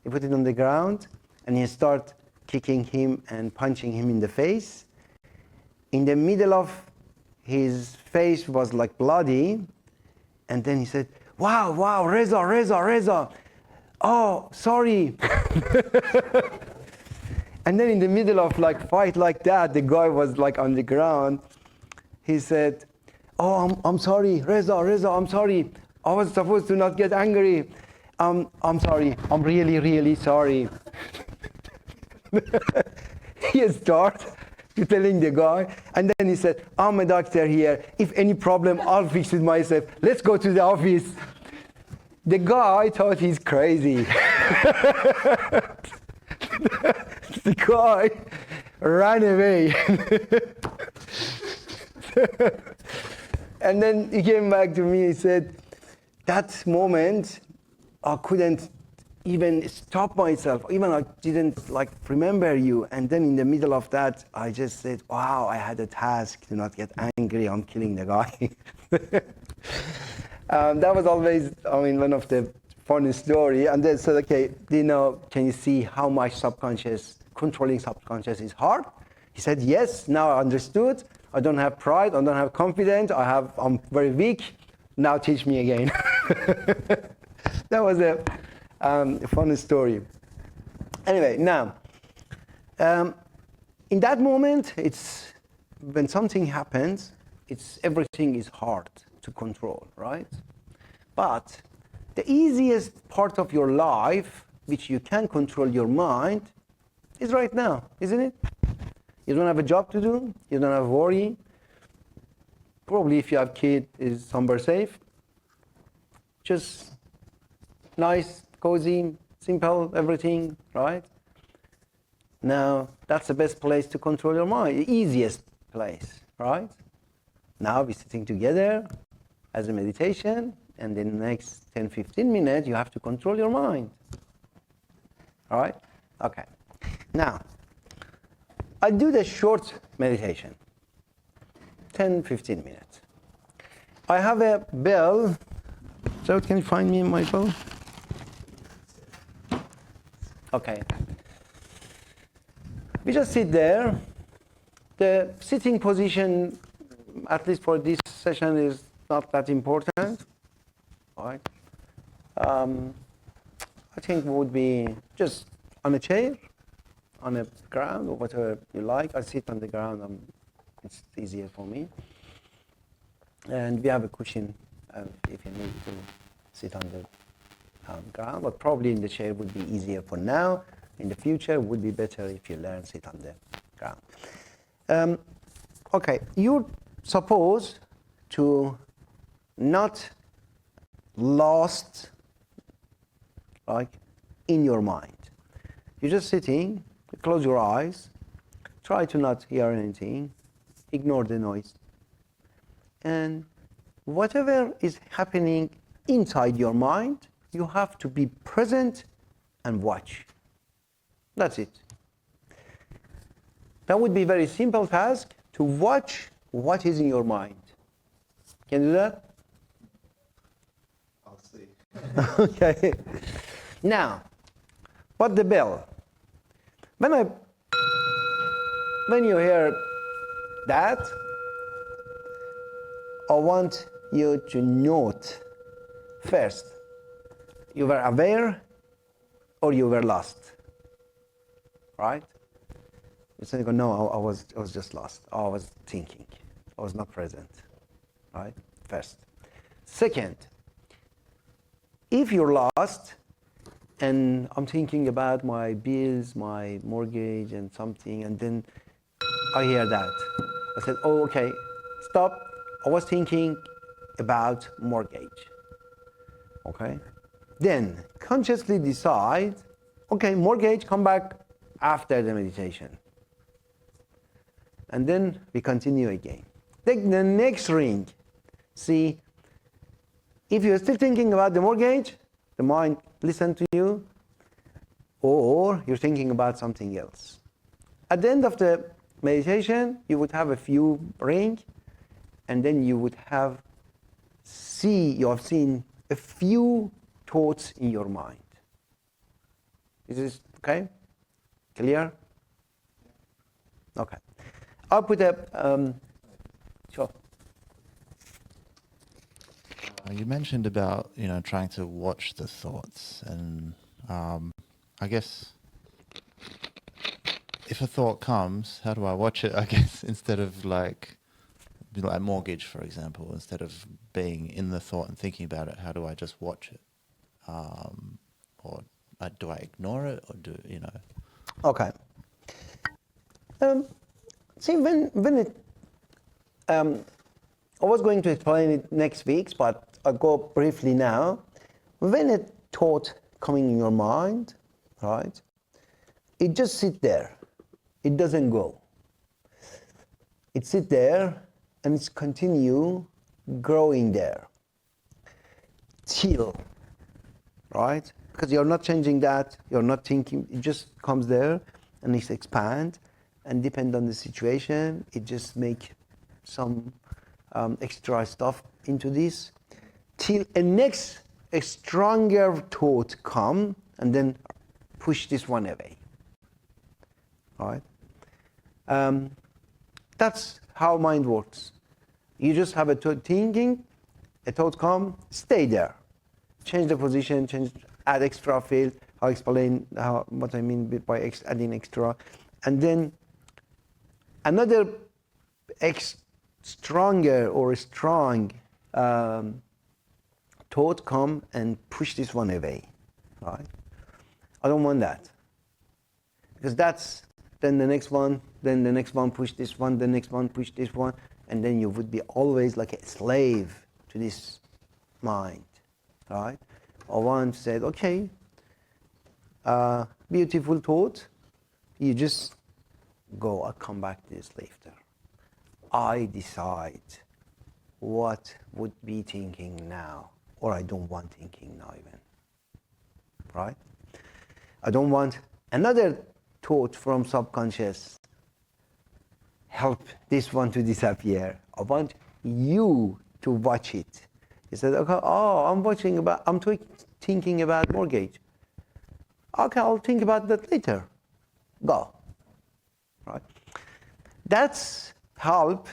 he put it on the ground, and he started kicking him and punching him in the face. In the middle of his face was like bloody, and then he said, wow, Reza. Oh, sorry. And then in the middle of like fight like that, the guy was like on the ground. He said, oh, I'm sorry, Reza, I'm sorry. I was supposed to not get angry. I'm sorry. I'm really, really sorry. He started telling the guy, and then he said, I'm a doctor here. If any problem, I'll fix it myself. Let's go to the office. The guy thought he's crazy. The guy ran away. And then he came back to me, he said, that moment, I couldn't even stop myself. Even I didn't like remember you. And then in the middle of that, I just said, wow, I had a task to not get angry. I'm killing the guy. That was always, one of the funny story. And then said, okay, can you see how much controlling subconscious is hard? He said, yes, now I understood. I don't have pride, I don't have confidence, I'm very weak. Now teach me again. That was a funny story. Anyway, now, in that moment, it's when something happens, everything is hard to control, right? But the easiest part of your life, which you can control your mind, is right now, isn't it? You don't have a job to do, you don't have worry. Probably if you have kid, is somewhere safe. Just nice, cozy, simple, everything, right? Now, that's the best place to control your mind, the easiest place, right? Now we're sitting together as a meditation, and in the next 10, 15 minutes, you have to control your mind, all right? Okay. Now, I do the short meditation, 10, 15 minutes. I have a bell. So can you find me my bell? Okay. We just sit there. The sitting position, at least for this session, is not that important. All right. I think would be just on a chair, on the ground, or whatever you like. I sit on the ground. It's easier for me. And we have a cushion if you need to sit on the ground, but probably in the chair would be easier for now. In the future, would be better if you learn sit on the ground. Okay, you're supposed to not lost like in your mind. You're just sitting, close your eyes, try to not hear anything, ignore the noise. And whatever is happening inside your mind, you have to be present and watch. That's it. That would be a very simple task, to watch what is in your mind. Can you do that? I'll see. Okay. Now, what the bell? When you hear that, I want you to note first, you were aware or you were lost, right? You say, no, I was just lost. I was thinking. I was not present, right? First. Second, if you're lost and I'm thinking about my bills, my mortgage and something, and then I hear that, I said, oh, okay, stop. I was thinking about mortgage, okay? Then consciously decide, okay, mortgage, come back after the meditation. And then we continue again. Take the next ring. See, if you're still thinking about the mortgage, the mind listen to you, or you're thinking about something else. At the end of the meditation, you would have a few rings, and then you would have you have seen a few thoughts in your mind. Is this okay? Clear? Okay. I'll put a sure. You mentioned about trying to watch the thoughts, and I guess if a thought comes, how do I watch it? I guess instead of like mortgage, for example, instead of being in the thought and thinking about it, how do I just watch it? Or do I ignore it, or do Okay. See, when it, I was going to explain it next week, but I'll go briefly now. When a thought coming in your mind, right, it just sit there. It doesn't go. It sit there and it's continue growing there till, right? Because you're not changing that, you're not thinking, it just comes there and it expand, and depend on the situation, it just make some extra stuff into this, till a stronger thought come, and then push this one away. All right? That's how mind works. You just have a thinking, a thought come, stay there. Change the position, add extra field. I'll explain what I mean by adding extra. And then another stronger or strong thought come and push this one away. Right? I don't want that. Because that's then the next one, push this one, the next one, push this one, and then you would be always like a slave to this mind, right? Or one said, okay, beautiful thought, you just go, I'll come back to this later. I decide what would be thinking now, or I don't want thinking now even, right? I don't want another thought from subconscious help this one to disappear. I want you to watch it. He said, okay, I'm thinking about mortgage. Okay, I'll think about that later. Go. Right? That's help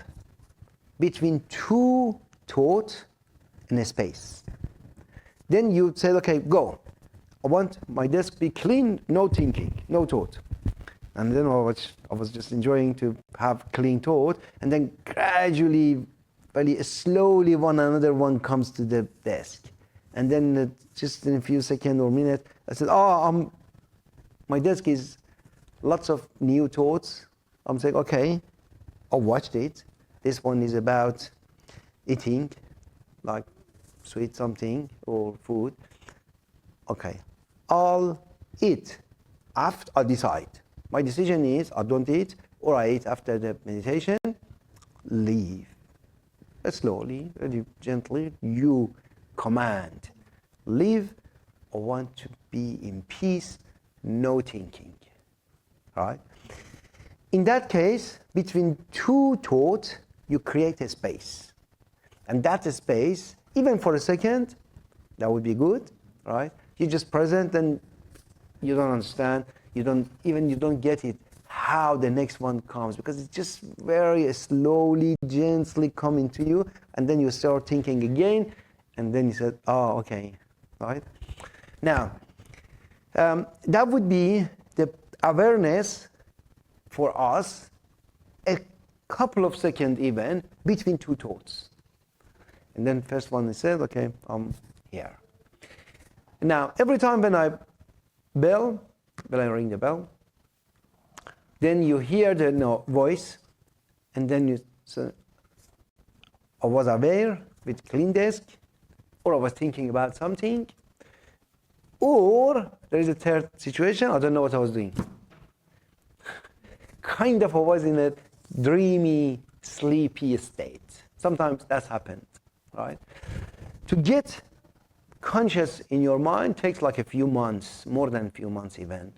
between two thoughts in a space. Then you say, okay, go. I want my desk be clean, no thinking, no thought. And then I was just enjoying to have clean thought, and then gradually, very slowly, another one comes to the desk. And then just in a few seconds or minutes, I said, my desk is lots of new thoughts. I'm saying, okay, I watched it. This one is about eating, like sweet something or food. Okay, I'll eat after I decide. My decision is I don't eat, or I eat after the meditation. Leave. Slowly, very gently, you command. Leave. I want to be in peace, no thinking. Right? In that case, between two thoughts, you create a space. And that space, even for a second, that would be good, right? You're just present and you don't understand, you don't get it, how the next one comes, because it's just very slowly, gently coming to you, and then you start thinking again, and then you said, oh, okay, right? Now, that would be the awareness for us, a couple of seconds even, between two thoughts. And then first one is said, okay, I'm here. Now, every time when I ring the bell, then you hear the voice, and then you say, I was aware with clean desk, or I was thinking about something, or there is a third situation, I don't know what I was doing. Kind of I was in a dreamy, sleepy state. Sometimes that's happened, right? To get conscious in your mind takes like a few months, more than a few months even,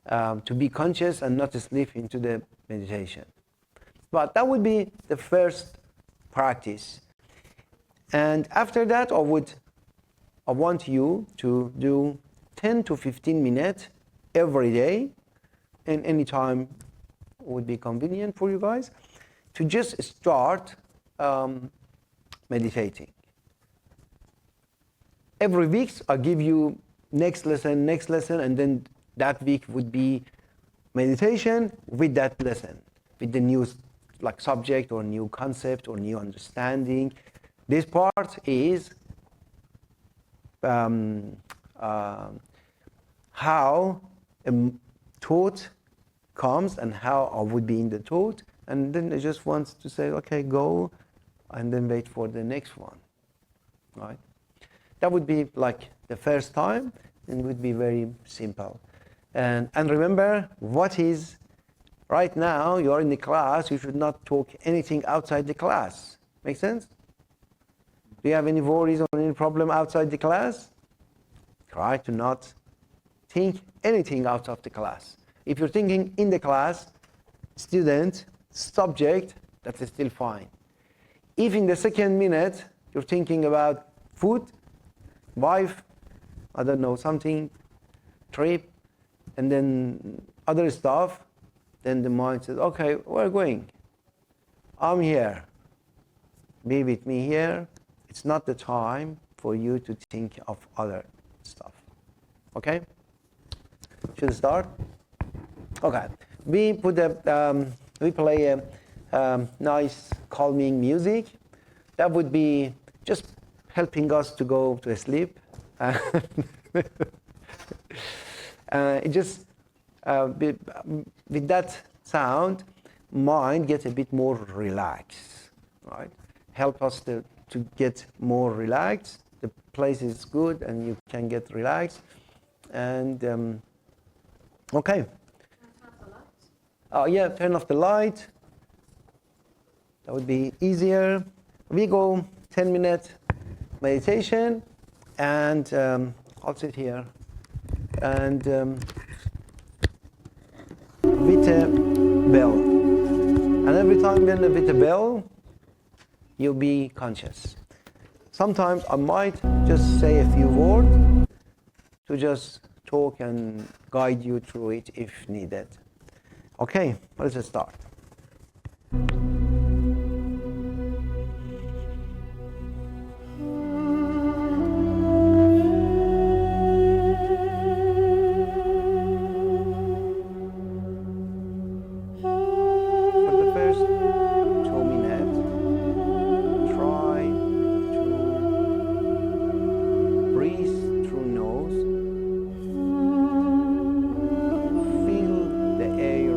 to be conscious and not to slip into the meditation. But that would be the first practice. And after that, I want you to do 10 to 15 minutes every day, and any time would be convenient for you guys, to just start meditating. Every week, I give you next lesson, and then that week would be meditation with that lesson, with the new subject or new concept or new understanding. This part is how a thought comes and how I would be in the thought, and then I just want to say, okay, go, and then wait for the next one, right? That would be like the first time, and it would be very simple. And remember, right now, you're in the class, you should not talk anything outside the class. Make sense? Do you have any worries or any problem outside the class? Try to not think anything out of the class. If you're thinking in the class, student, subject, that is still fine. If in the second minute, you're thinking about food, wife, I don't know, something, trip, and then other stuff, then the mind says, okay, we're going. I'm here. Be with me here. It's not the time for you to think of other stuff. Okay? Should we start? Okay. We play a nice calming music. That would be just helping us to go to sleep. It just with that sound, mind gets a bit more relaxed, right? Help us to get more relaxed. The place is good, and you can get relaxed. And okay. Yeah, turn off the light. That would be easier. We go 10-minute meditation, and I'll sit here. And with a bell. And every time when with a bell, you'll be conscious. Sometimes I might just say a few words to just talk and guide you through it if needed. Okay, let's start. For the first 2 minutes, try to breathe through nose. Feel the air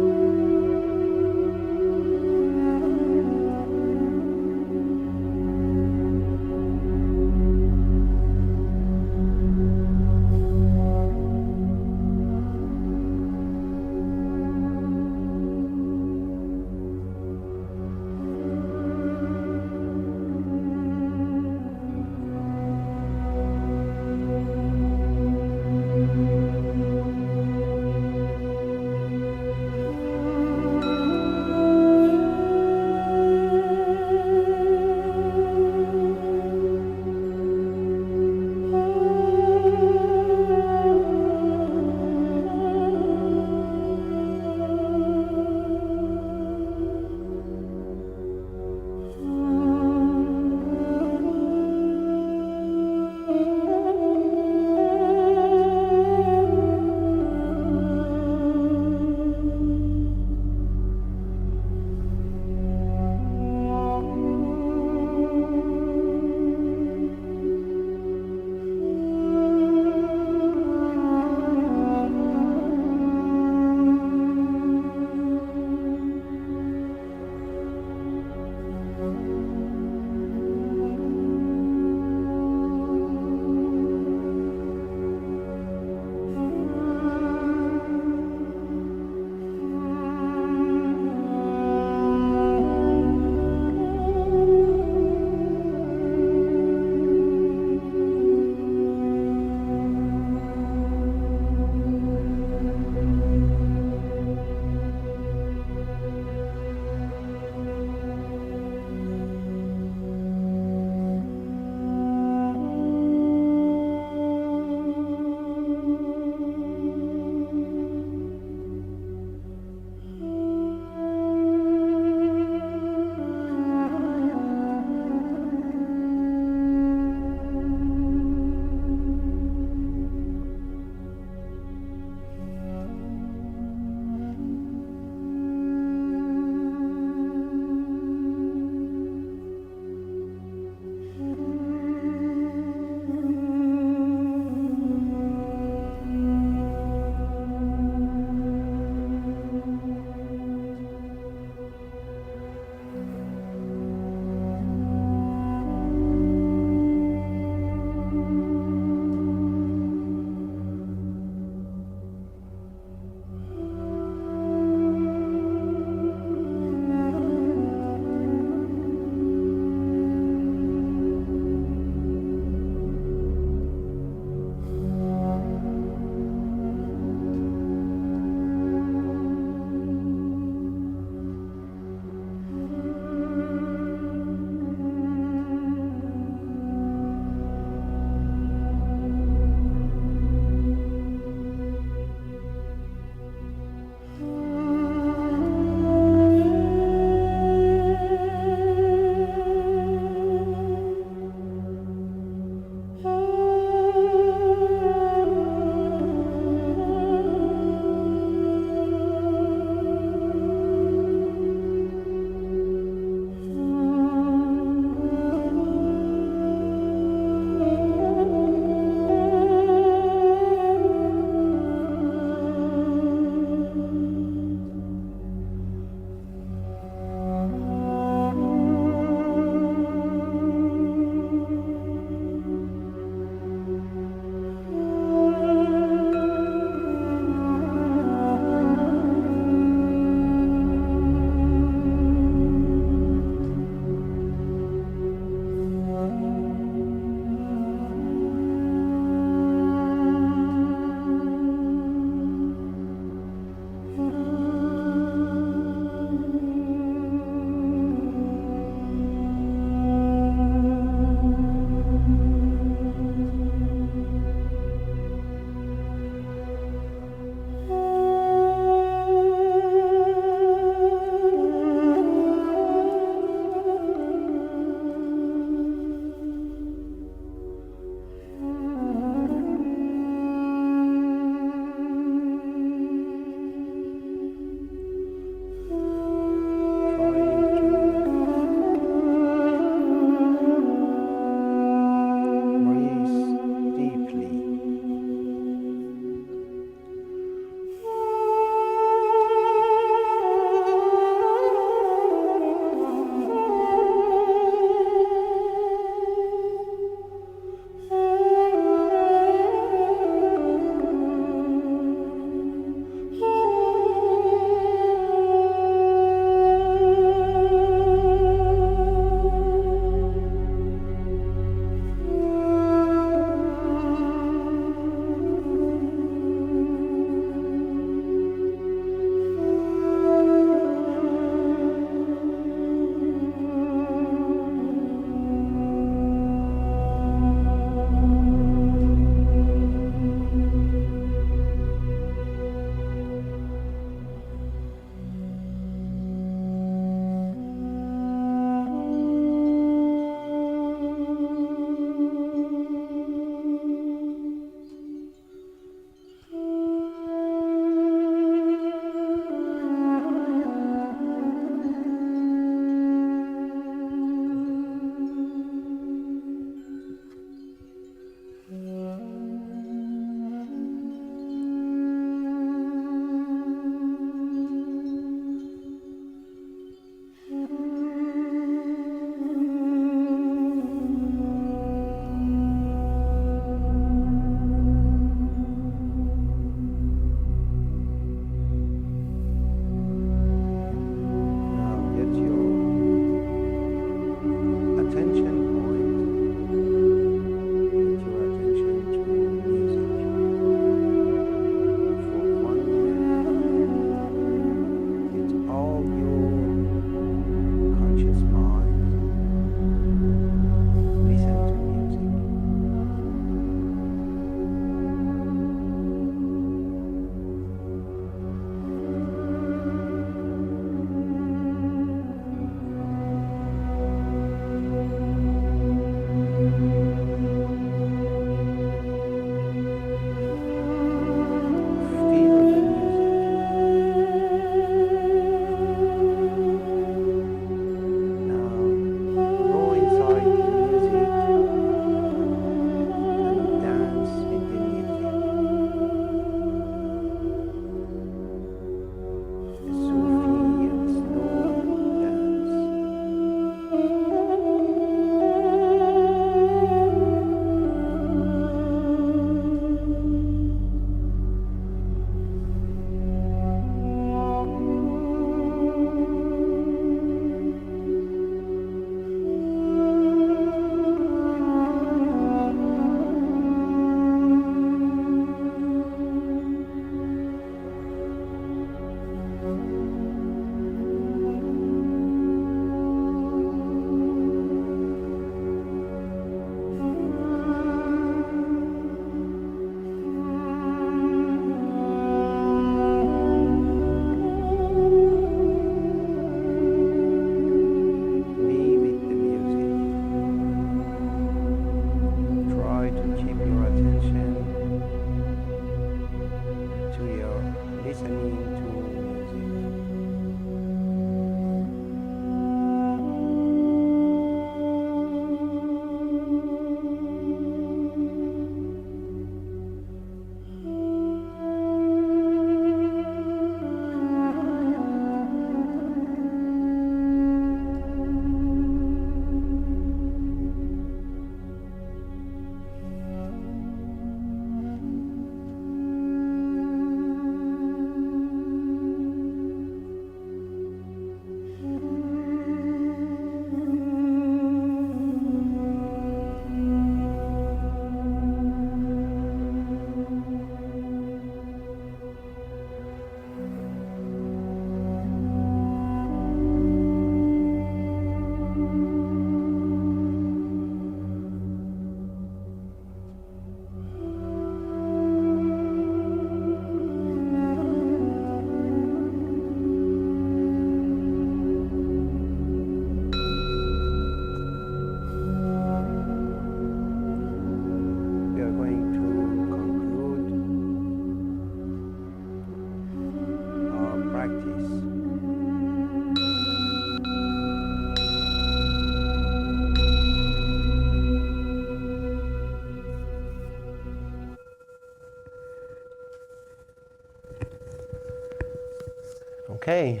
Okay.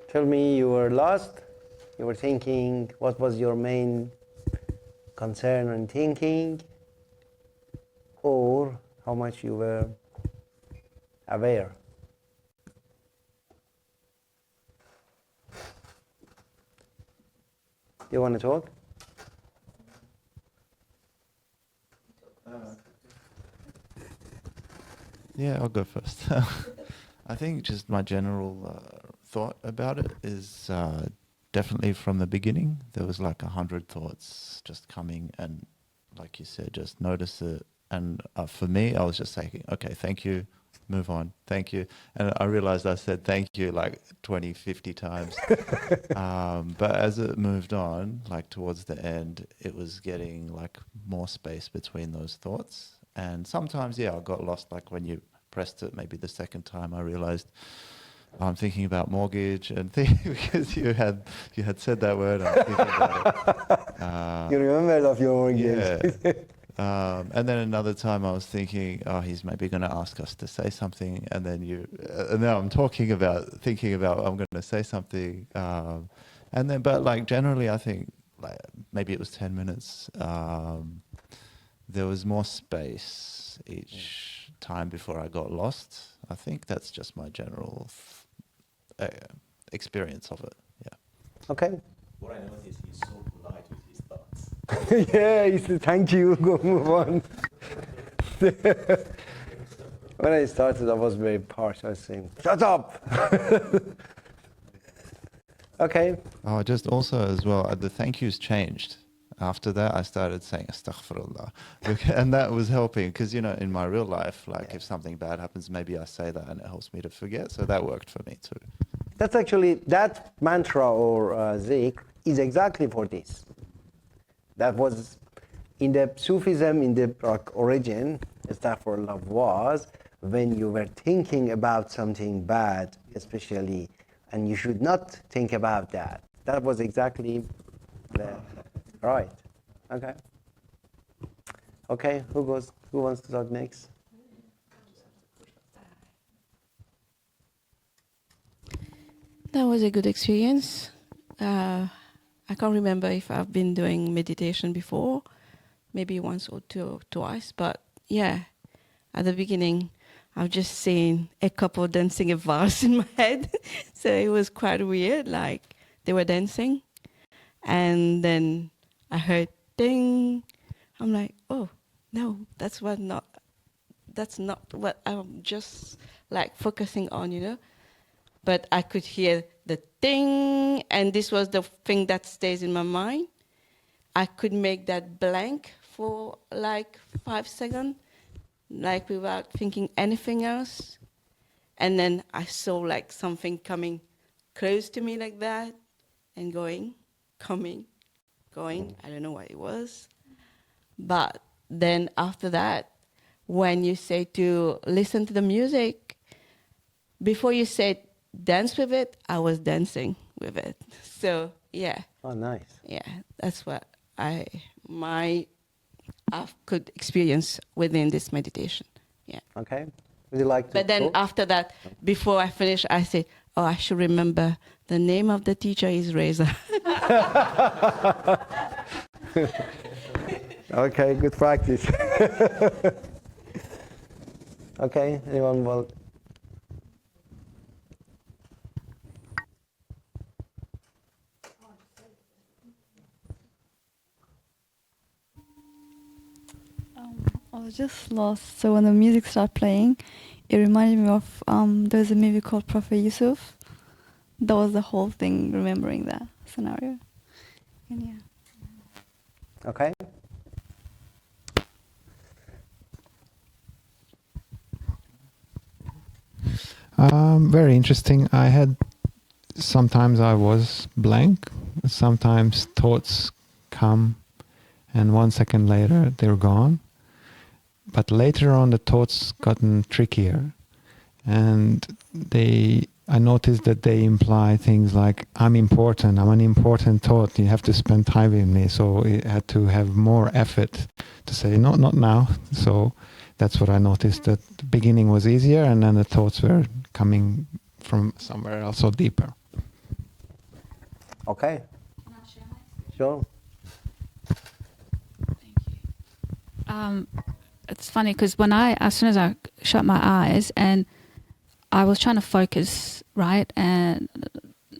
Tell me, you were lost? You were thinking, what was your main concern and thinking? Or how much you were aware? Do you want to talk? Yeah, I'll go first. I think just my general thought about it is definitely from the beginning, there was like 100 thoughts just coming, and like you said, just notice it. And for me, I was just saying, okay, thank you, move on, thank you. And I realized I said thank you like 20, 50 times. But as it moved on, like towards the end, it was getting like more space between those thoughts. And sometimes, yeah, I got lost, like when you pressed it, maybe the second time I realized I'm thinking about mortgage and because you had said that word, I'm thinking about it. You remembered of your mortgage. Yeah. And then another time I was thinking, oh, he's maybe going to ask us to say something. And then and now I'm thinking about I'm going to say something. And then, but like generally, I think like maybe it was 10 minutes. There was more space each time before I got lost. I think that's just my general experience of it. Yeah. Okay. What I noticed, he's so polite with his thoughts. Yeah, he said, thank you, go move on. When I started, I was very harsh. I was saying, shut up! Okay. Oh, just also as well, the thank yous changed. After that, I started saying astaghfirullah. And that was helping because, in my real life, like if something bad happens, maybe I say that and it helps me to forget. So that worked for me too. That's actually, that mantra or zikr is exactly for this. That was in the Sufism, in the origin, astaghfirullah was when you were thinking about something bad, especially, and you should not think about that. That was exactly the right. Okay. Okay, who wants to talk next? That was a good experience. I can't remember if I've been doing meditation before, maybe once or twice, but yeah, at the beginning, I've just seen a couple dancing a vals in my head, so it was quite weird, like they were dancing, and then I heard ding. I'm like, oh, no, that's not what I'm just like focusing on. But I could hear the ding, and this was the thing that stays in my mind. I could make that blank for like 5 seconds, like without thinking anything else. And then I saw like something coming close to me like that, and going, coming, going. I don't know what it was. But then after that, when you say to listen to the music, before you said dance with it, I was dancing with it. So yeah. Oh, nice. Yeah, that's what I could experience within this meditation. Yeah. Okay. Would you like to But then talk? after that, before I finish, I say, oh, I should remember the name of the teacher is Reza. Okay, good practice. Okay, anyone will? I was just lost. So when the music started playing, it reminded me of there's a movie called Prophet Yusuf. That was the whole thing, remembering that scenario. And yeah. Okay. Very interesting. Sometimes I was blank. Sometimes thoughts come, and 1 second later they're gone. But later on, the thoughts gotten trickier, and I noticed that they imply things like, I'm important, I'm an important thought, you have to spend time with me. So it had to have more effort to say, no, not now. So that's what I noticed, that the beginning was easier and then the thoughts were coming from somewhere else or deeper. Okay, Can I share my experience? sure. Thank you. It's funny because as soon as I shut my eyes and I was trying to focus, right, and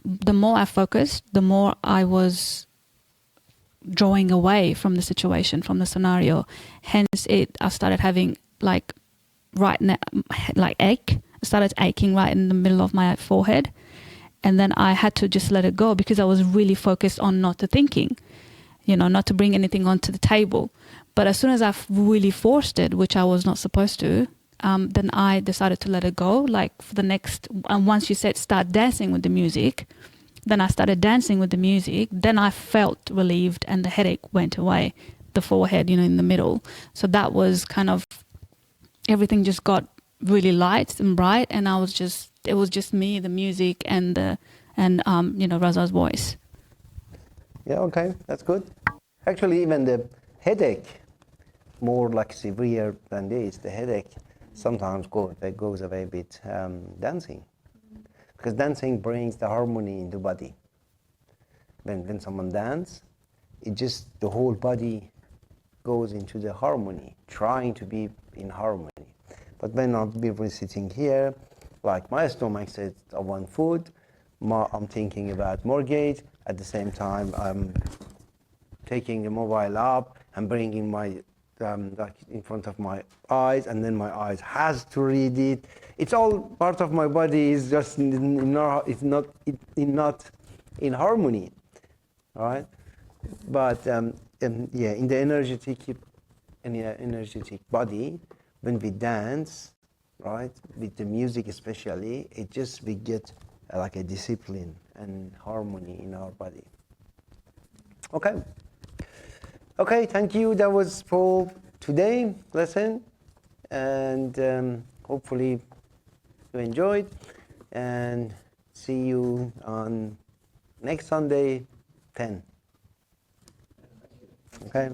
the more I focused, the more I was drawing away from the situation, from the scenario. Hence, I started having like ache. It started aching right in the middle of my forehead, and then I had to just let it go because I was really focused on not to thinking, not to bring anything onto the table. But as soon as I really forced it, which I was not supposed to, then I decided to let it go. Like for the next, and once you said start dancing with the music, then I started dancing with the music. Then I felt relieved and the headache went away, the forehead, in the middle. So that was kind of, everything just got really light and bright, and it was just me, the music, and Raza's voice. Yeah, okay, that's good. Actually, even the headache, more like severe than this, the headache sometimes goes away with dancing. Because dancing brings the harmony in the body. When someone dances, the whole body goes into the harmony, trying to be in harmony. But when we're sitting here, like my stomach says, I want food, I'm thinking about mortgage, at the same time I'm taking the mobile up and bringing my like in front of my eyes, and then my eyes has to read it. It's all part of my body is just not in harmony, all right? But yeah, in the energetic body, when we dance, right, with the music especially, we get like a discipline and harmony in our body. Okay. Okay, thank you. That was for today lesson, and hopefully you enjoyed. And see you on next Sunday, 10. Okay.